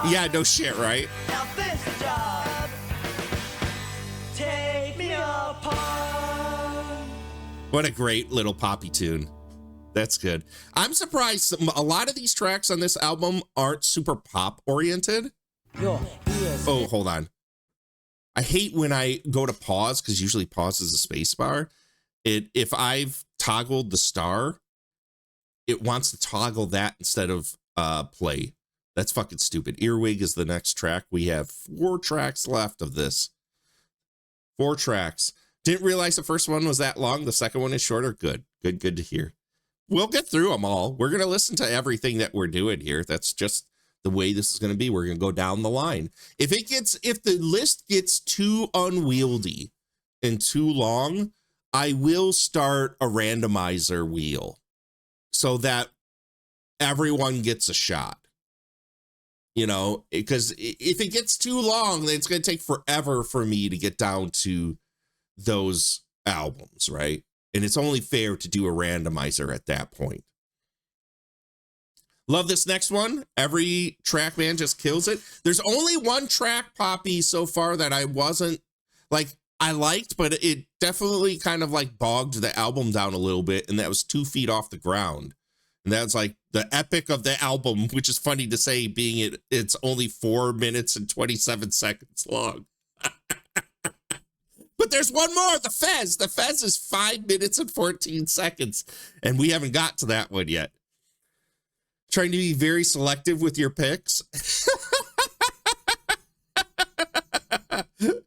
A: Yeah, no shit, right?
D: Now finish the job.
A: What a great little poppy tune. That's good. I'm surprised a lot of these tracks on this album aren't super pop oriented. Oh, hold on. I hate when I go to pause, because usually pause is a space bar. If I've toggled the star, it wants to toggle that instead of play. That's fucking stupid. Earwig is the next track. We have 4 tracks left of this. 4 tracks. Didn't realize the first one was that long. The second one is shorter. Good to hear. We'll get through them all. We're going to listen to everything that we're doing here. That's just the way this is going to be. We're going to go down the line. If the list gets too unwieldy and too long, I will start a randomizer wheel so that everyone gets a shot. You know, because if it gets too long, then it's going to take forever for me to get down to those albums, right? And it's only fair to do a randomizer at that point. Love this next one. Every track, man, just kills it. There's only one track, Poppy, so far that I wasn't like, I liked, but it definitely kind of like bogged the album down a little bit. And that was 2 Feet Off the Ground. And that's like the epic of the album, which is funny to say, being it's only 4 minutes and 27 seconds long. But there's one more, the Fez. The Fez is 5 minutes and 14 seconds. And we haven't got to that one yet. Trying to be very selective with your picks.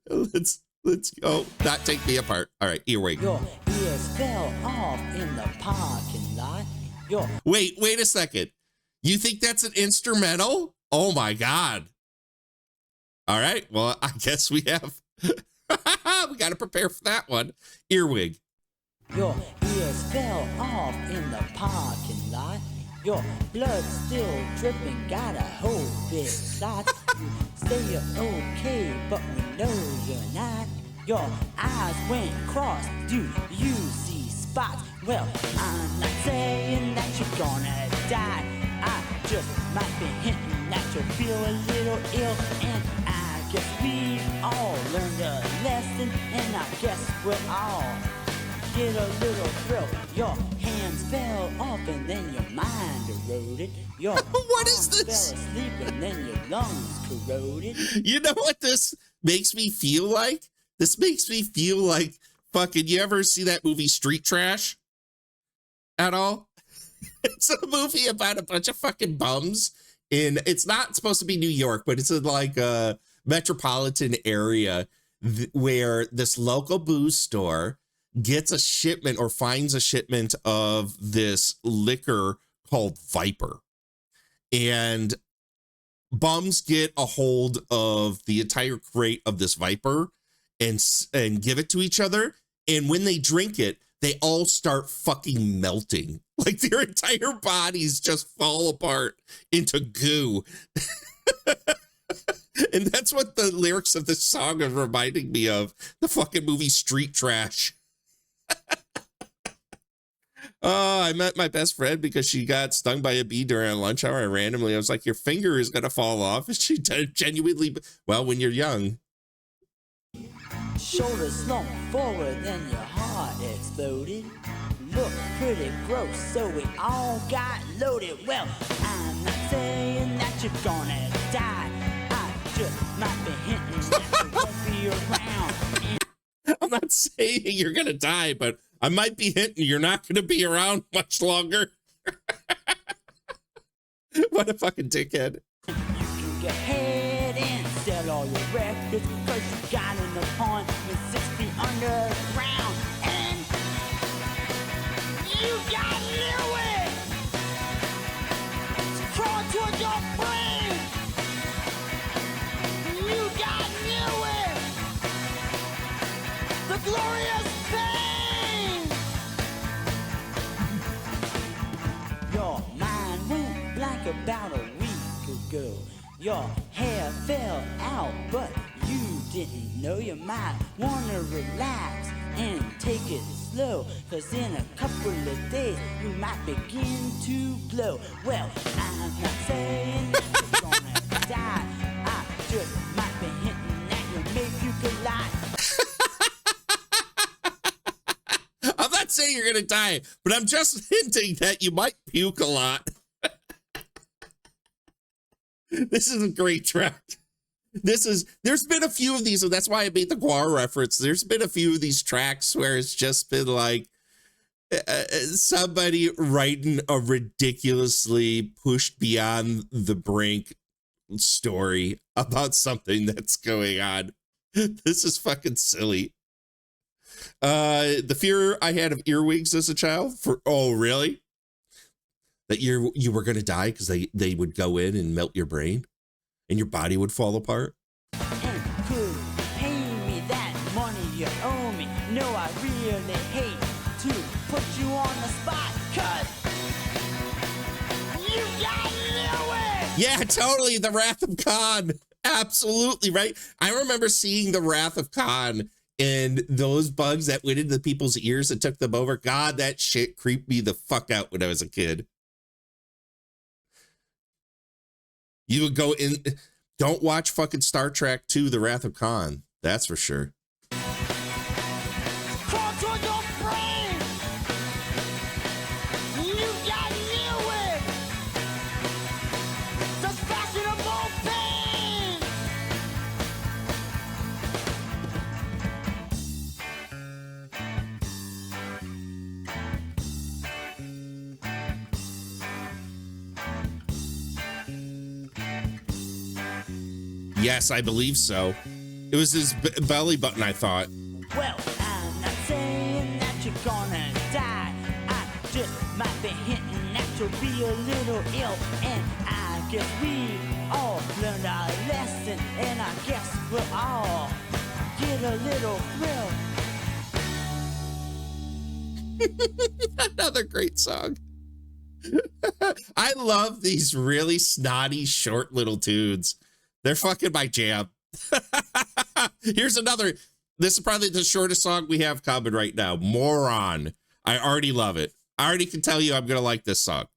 A: Let's go. Not take me apart. All right, earwig.
D: Your ears fell off in the parking lot.
A: Wait a second. You think that's an instrumental? Oh my God. All right. Well, I guess we have. We got to prepare for that one. Earwig.
D: Your ears fell off in the parking lot. Your blood still dripping, gotta hope it stops. You say you're okay, but we know you're not. Your eyes went cross, do you see spots? Well, I'm not saying that you're gonna die. I just might be hinting that you feel a little ill. And I guess we've all learned a lesson. And I guess we'll all get a little thrill. Your hands fell off and then your mind eroded. Your
A: what is this?
D: Fell asleep and then your lungs corroded.
A: You know what this makes me feel like? This makes me feel like fucking, you ever see that movie Street Trash at all? It's a movie about a bunch of fucking bums it's not supposed to be New York, but it's in like a metropolitan area where this local booze store gets a shipment or finds a shipment of this liquor called Viper. And bums get a hold of the entire crate of this Viper and give it to each other. And when they drink it, they all start fucking melting. Like their entire bodies just fall apart into goo. And that's what the lyrics of this song are reminding me of. The fucking movie Street Trash. Oh, I met my best friend because she got stung by a bee during a lunch hour. And randomly, I was like, your finger is going to fall off. And she genuinely, well, when you're young.
D: Shoulders slumped forward, then your heart exploded. Look pretty gross, so we all got loaded. Well, I'm not saying that you're gonna die. I just might be hinting that you won't be around.
A: I'm not saying you're gonna die, but I might be hinting you're not gonna be around much longer. What a fucking dickhead.
D: You can get ahead and sell all your records, cause you got an appointment 6 feet underground. And you got Lewis crawling towards your brain. You got Lewis, the glorious pain. Your mind went blank about a week ago. Your hair fell out, but you didn't know. You might wanna relax and take it slow, cause in a couple of days you might begin to glow. Well, I'm not saying that you're gonna die. I just might be hinting that you maybe you could lie.
A: I'm not saying gonna die, but I'm just hinting that you might puke a lot. This is a great track. There's been a few of these, and that's why I made the Guar reference. There's been a few of these tracks where it's just been like somebody writing a ridiculously pushed beyond the brink story about something that's going on. This is fucking silly. The fear I had of earwigs as a child oh, really? That you were going to die because they would go in and melt your brain and your body would fall apart?
D: And could pay me that money you owe me. No, I really hate to put you on the spot, cause you got nowhere.
A: Yeah, totally. The Wrath of Khan. Absolutely, right? I remember seeing the Wrath of Khan and those bugs that went into people's ears and took them over. God, that shit creeped me the fuck out when I was a kid. You would go in, don't watch fucking Star Trek 2, The Wrath of Khan. That's for sure.
D: Control your brain. You got nowhere. Such fashionable pain.
A: Yes, I believe so. It was his belly button, I thought.
D: Well, I'm not saying that you're gonna die. I just might be hinting that you'll be a little ill. And I guess we all learned our lesson. And I guess we'll all get a little thrill.
A: Another great song. I love these really snotty, short little tunes. They're fucking my jam. Here's another. This is probably the shortest song we have coming right now. Moron. I already love it. I already can tell you I'm going to like this song.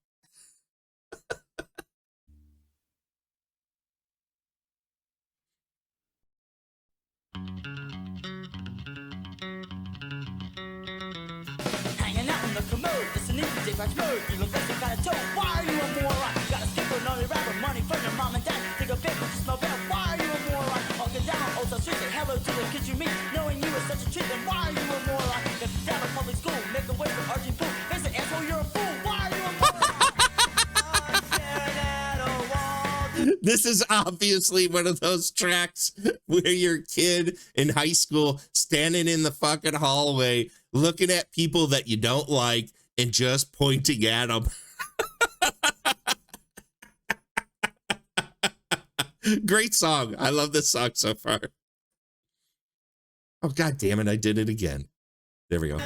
D: Hanging out in the commode, listening to Dave Patch Mode. You look like some kind of toad. Why are you a moron? Gotta skip for another rapper, money from your mom and dad. Take a bit, but you smell bad. Why are you a moron? Walking down Old South Street, say hello to the kids you meet. Knowing you is such a treat, then why are you a moron? If you down a public school, make a way for Archie Boo. Face it, asshole, you're a fool. Why are you a moron? I'm staring at a wall.
A: This is obviously one of those tracks where you're a kid in high school standing in the fucking hallway looking at people that you don't like and just pointing at them. Great song. I love this song so far. Oh, God damn it. I did it again. There we go.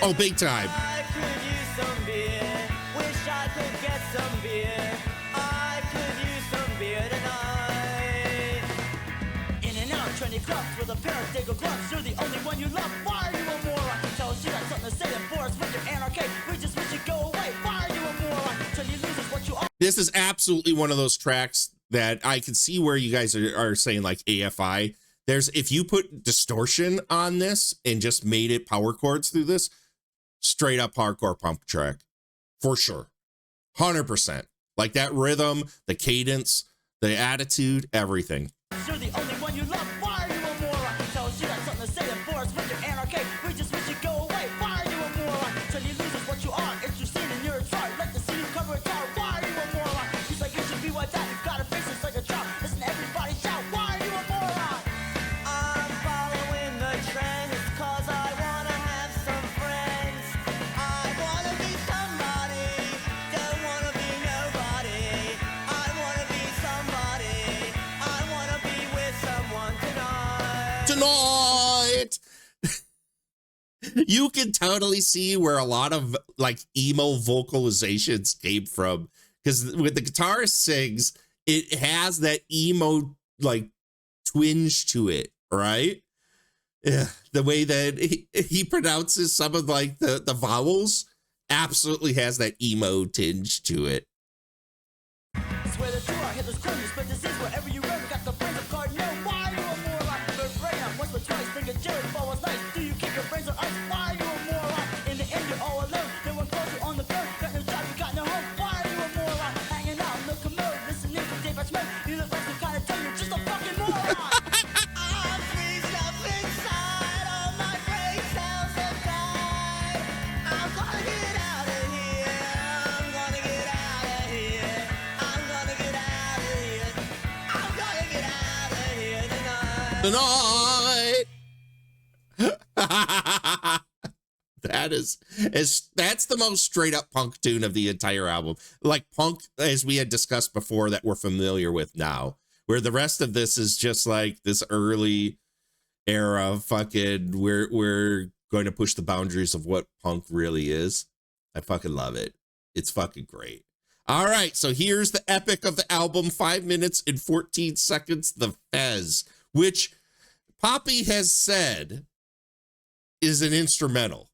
A: Oh, big time.
D: I could use some beer. Wish I could get some beer. I could use some beer tonight. In and out, trendy clubs with a pair of Dago gloves. You're the only one you love. Why are you a moron? Tell us you got something to say and for us with your anarchy. We just wish you'd go away. Why are you a moron? Till you lose us what you are.
A: This is absolutely one of those tracks that I can see where you guys are saying like AFI. If you put distortion on this and just made it power chords through this, straight up hardcore pump track for sure. 100%. Like that rhythm, the cadence, the attitude, everything.
D: You're the only one you love. Why are you a moron? Tell us you got something to say and for us with your anarchy. We just wish you'd go away. Why are you a moron? Till you lose us what you are. Interesting and you're a chart. Like to see you cover a tar. Why are you a moron? She's like you should be wiped out. You've got a face that's like a chop. Listen, everybody shout. Why are you a moron? I'm following the trends cause I wanna have some friends. I wanna be somebody. Don't wanna be nobody. I wanna be somebody. I wanna be with someone tonight.
A: Tonight. You can totally see where a lot of like emo vocalizations came from, because when the guitarist sings, it has that emo like twinge to it, right? Yeah, the way that he pronounces some of like the vowels absolutely has that emo tinge to it.
D: Swear that you are Hitler's clone. You spread disease wherever you roam. Got the brains of card. No, why are you a moron? Third grade, I'm once or twice.
A: Tonight. That's the most straight up punk tune of the entire album. Like punk, as we had discussed before, that we're familiar with now, where the rest of this is just like this early era fucking, we're going to push the boundaries of what punk really is. I fucking love it. It's fucking great. All right, so here's the epic of the album, 5 minutes and 14 seconds, The Fez, which Poppy has said is an instrumental.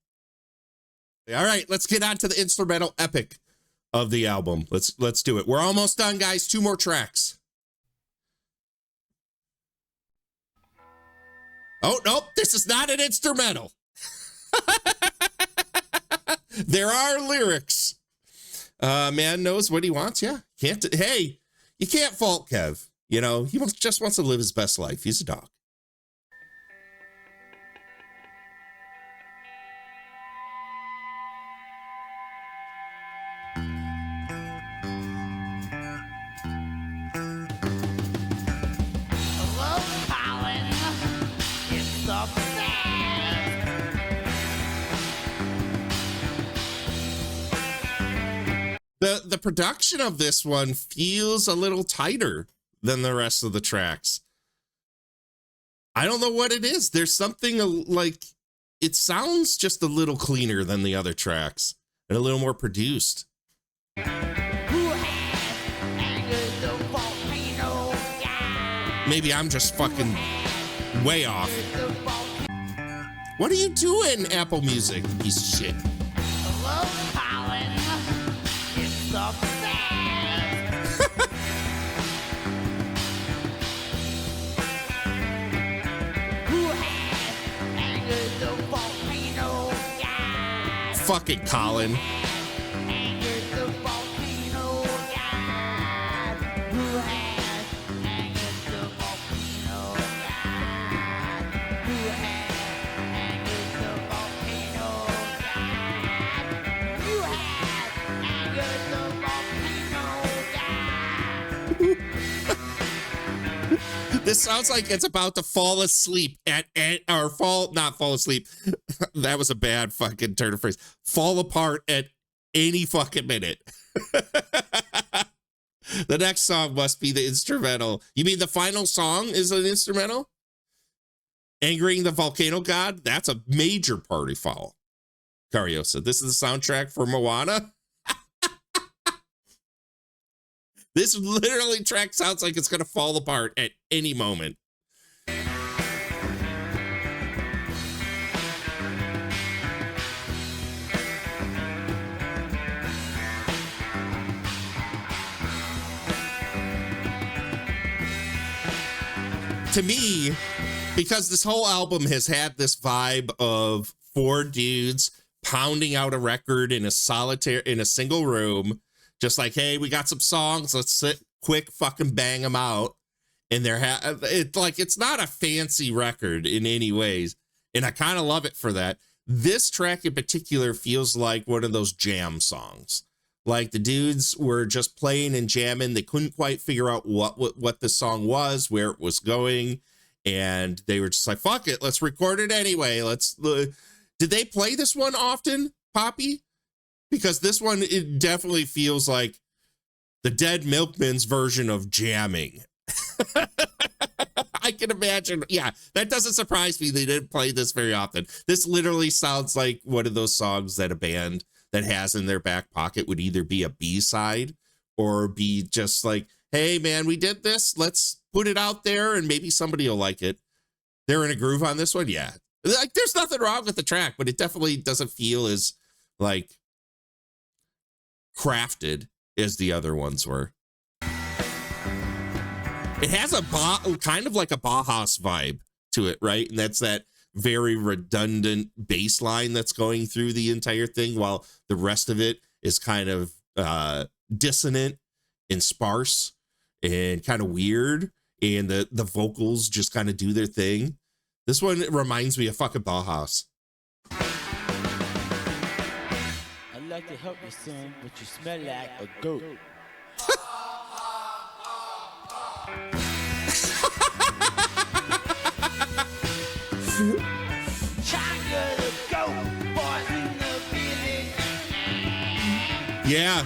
A: All right, let's get on to the instrumental epic of the album. Let's do it. We're almost done, guys. 2 more tracks. Oh, nope, this is not an instrumental. There are lyrics. Man knows what he wants, yeah. Hey, you can't fault Kev. You know, he just wants to live his best life. He's a dog. The production of this one feels a little tighter than the rest of the tracks. I don't know what it is. There's something like, it sounds just a little cleaner than the other tracks and a little more produced. Maybe I'm just fucking way off. What are you doing, Apple Music, you piece of shit? Fucking Colin. This sounds like it's about to fall asleep not fall asleep. That was a bad fucking turn of phrase. Fall apart at any fucking minute. The next song must be the instrumental. You mean the final song is an instrumental? Angering the Volcano God? That's a major party foul. Cariosa, this is the soundtrack for Moana? This literally track sounds like it's going to fall apart at any moment. To me, because this whole album has had this vibe of 4 dudes pounding out a record in a single room, just like, hey, we got some songs, let's sit quick fucking bang them out. And it's not a fancy record in any ways, and I kind of love it for that. This track in particular feels like one of those jam songs. Like the dudes were just playing and jamming. They couldn't quite figure out what the song was, where it was going, and they were just like, fuck it, let's record it anyway. Did they play this one often, Poppy? Because this one, it definitely feels like the Dead Milkmen's version of jamming. I can imagine. Yeah, that doesn't surprise me. They didn't play this very often. This literally sounds like one of those songs that a band that has in their back pocket would either be a B-side or be just like, hey, man, we did this. Let's put it out there and maybe somebody will like it. They're in a groove on this one. Yeah. Like, there's nothing wrong with the track, but it definitely doesn't feel as like crafted as the other ones were. It has a kind of like a Bauhaus vibe to it, right? And that's that very redundant bass line that's going through the entire thing, while the rest of it is kind of dissonant and sparse and kind of weird, and the vocals just kind of do their thing. This one reminds me of fucking Bauhaus.
D: I'd like to help you, son, but you smell like a goat.
A: Yeah.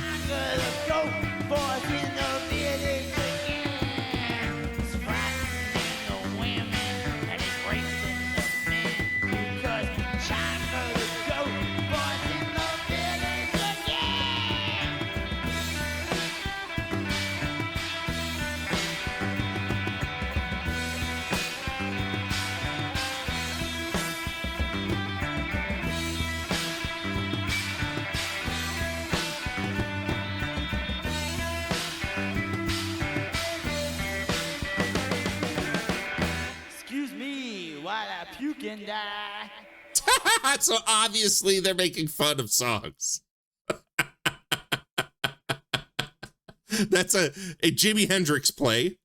D: Excuse me while I puke and die.
A: So obviously they're making fun of songs. That's a Jimi Hendrix play.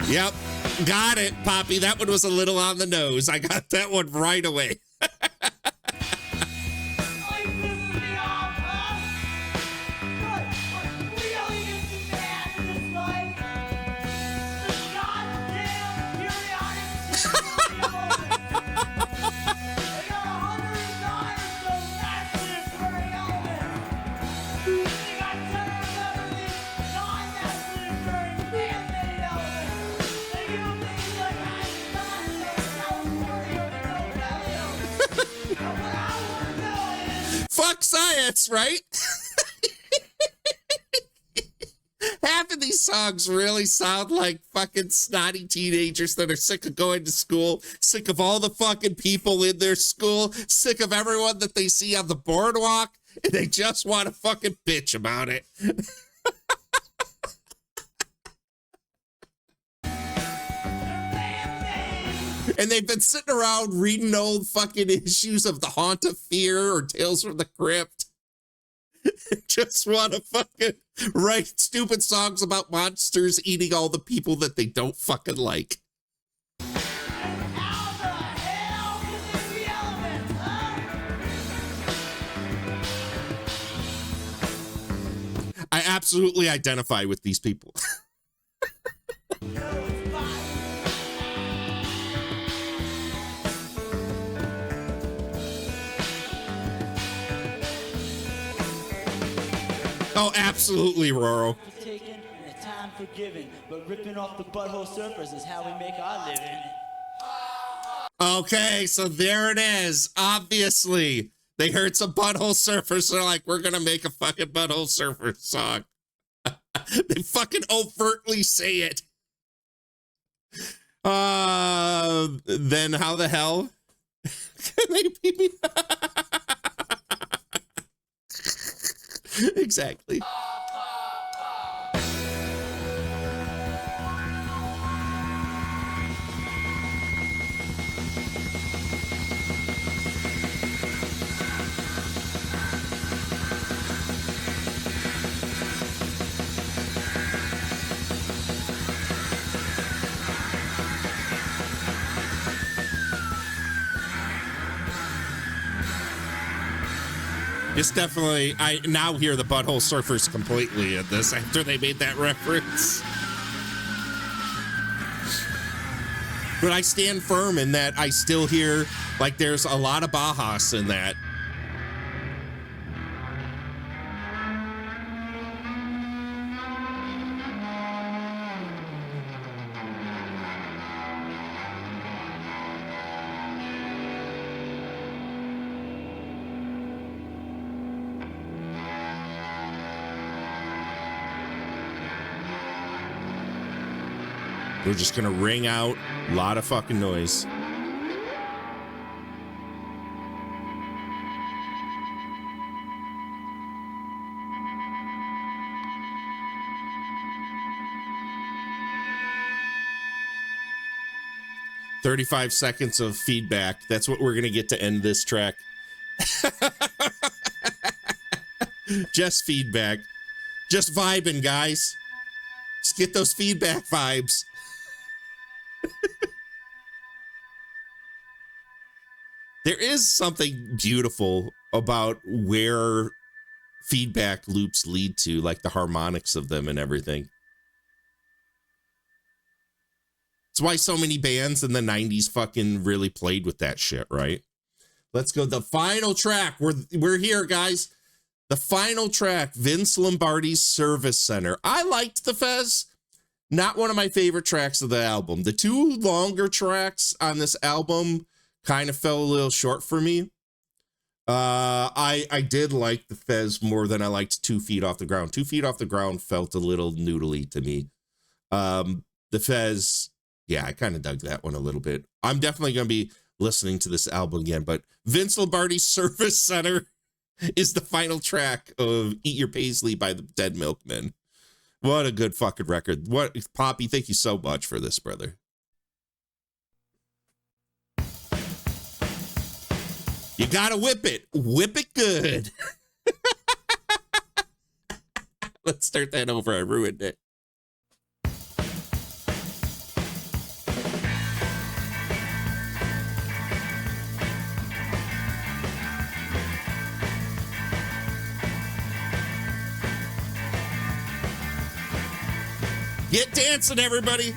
A: Yep. Got it, Poppy. That one was a little on the nose. I got that one right away. Fuck science, right? Half of these songs really sound like fucking snotty teenagers that are sick of going to school, sick of all the fucking people in their school, sick of everyone that they see on the boardwalk, and they just want to fucking bitch about it. And they've been sitting around reading old fucking issues of The Haunt of Fear or Tales from the Crypt. Just want to fucking write stupid songs about monsters eating all the people that they don't fucking like. I absolutely identify with these people. Oh, absolutely, Roro.
D: Taken and the time forgiven, but ripping off the butthole surfers is how we make our living.
A: Okay, so there it is. Obviously, they heard some butthole surfers. They're like, we're gonna make a fucking butthole surfer song. They fucking overtly say it. Then how the hell can they be? Exactly. It's definitely, I now hear the Butthole Surfers completely in this after they made that reference. But I stand firm in that I still hear, like, there's a lot of Bajas in that. We're just gonna ring out a lot of fucking noise. "35 seconds of feedback. That's what we're gonna get to end this track. Just feedback. Just vibing, guys. Just get those feedback vibes. There is something beautiful about where feedback loops lead to, like the harmonics of them and everything. It's why so many bands in the 90s fucking really played with that shit, right? Let's go. The final track. We're here, guys. The final track, Vince Lombardi's Service Center. I liked the Fez. Not one of my favorite tracks of the album. The two longer tracks on this album kind of fell a little short for me. I did like the Fez more than I liked 2 Feet Off the Ground. 2 Feet Off the Ground felt a little noodly to me. The Fez, yeah, I kind of dug that one a little bit. I'm definitely going to be listening to this album again, but Vince Lombardi's Service Center is the final track of Eat Your Paisley by the Dead Milkmen. What a good fucking record. What, Poppy, thank you so much for this, brother. You gotta whip it. Whip it good. Let's start that over. I ruined it. Get dancing, everybody.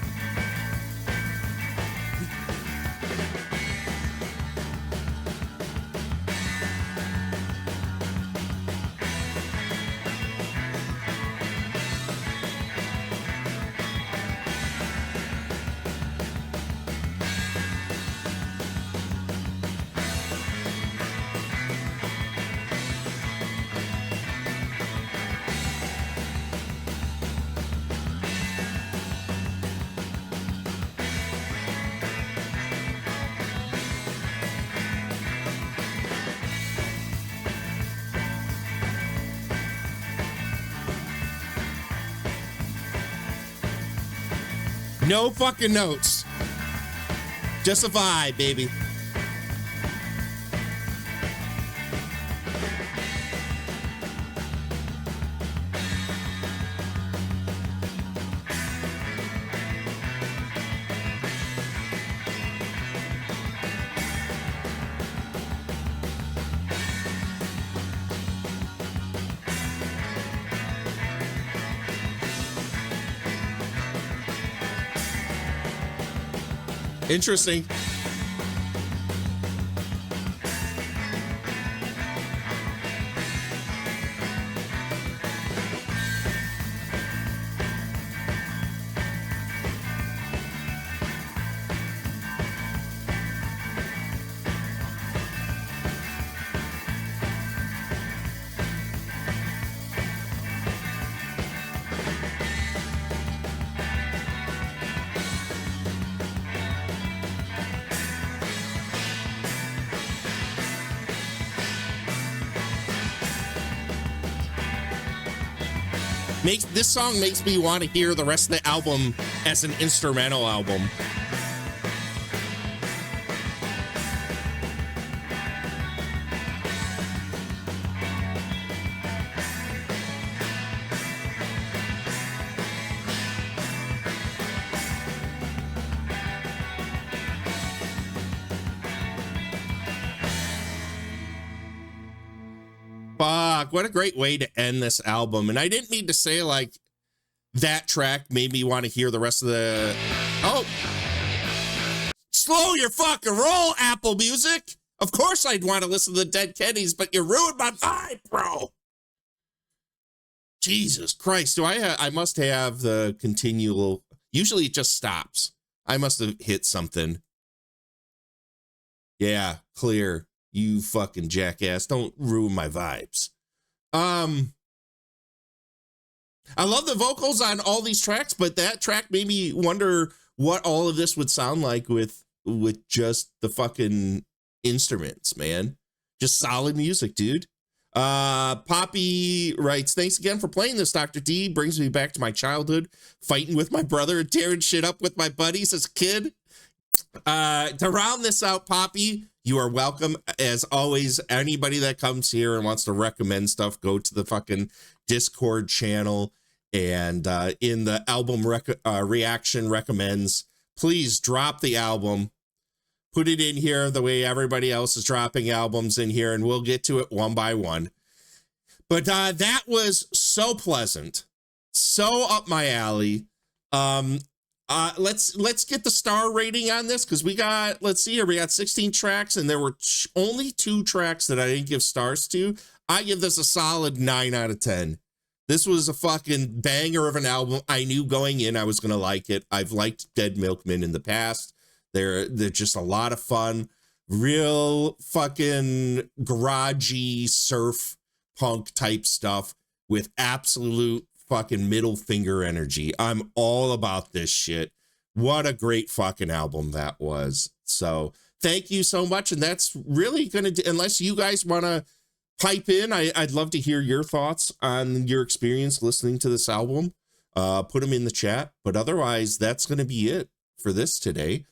A: No fucking notes. Just a vibe, baby. Interesting. This song makes me want to hear the rest of the album as an instrumental album. Fuck, what a great way to end this album. And I didn't mean to say like that track made me want to hear the rest of the... Oh! Slow your fucking roll, Apple Music! Of course I'd want to listen to the Dead Kennedys, but you ruined my vibe, bro! Jesus Christ, I must have the continual... Usually it just stops. I must have hit something. Yeah, clear. You fucking jackass. Don't ruin my vibes. I love the vocals on all these tracks, but that track made me wonder what all of this would sound like with just the fucking instruments, man. Just solid music, dude. Poppy writes, thanks again for playing this, Dr. D. Brings me back to my childhood, fighting with my brother and tearing shit up with my buddies as a kid. To round this out, Poppy, you are welcome. As always, anybody that comes here and wants to recommend stuff, go to the fucking Discord channel. And in the album reaction recommends, please drop the album. Put it in here the way everybody else is dropping albums in here, and we'll get to it one by one. But that was so pleasant. So up my alley. Let's get the star rating on this, because we got, let's see here, we got 16 tracks, and there were only 2 tracks that I didn't give stars to. I give this a solid 9 out of 10. This was a fucking banger of an album. I knew going in I was gonna like it. I've liked Dead Milkmen in the past. They're just a lot of fun, real fucking garagey surf punk type stuff with absolute fucking middle finger energy. I'm all about this shit. What a great fucking album that was. So thank you so much. And that's really gonna do, unless you guys want to pipe in, I'd love to hear your thoughts on your experience listening to this album. Put them in the chat. But otherwise, that's going to be it for this today.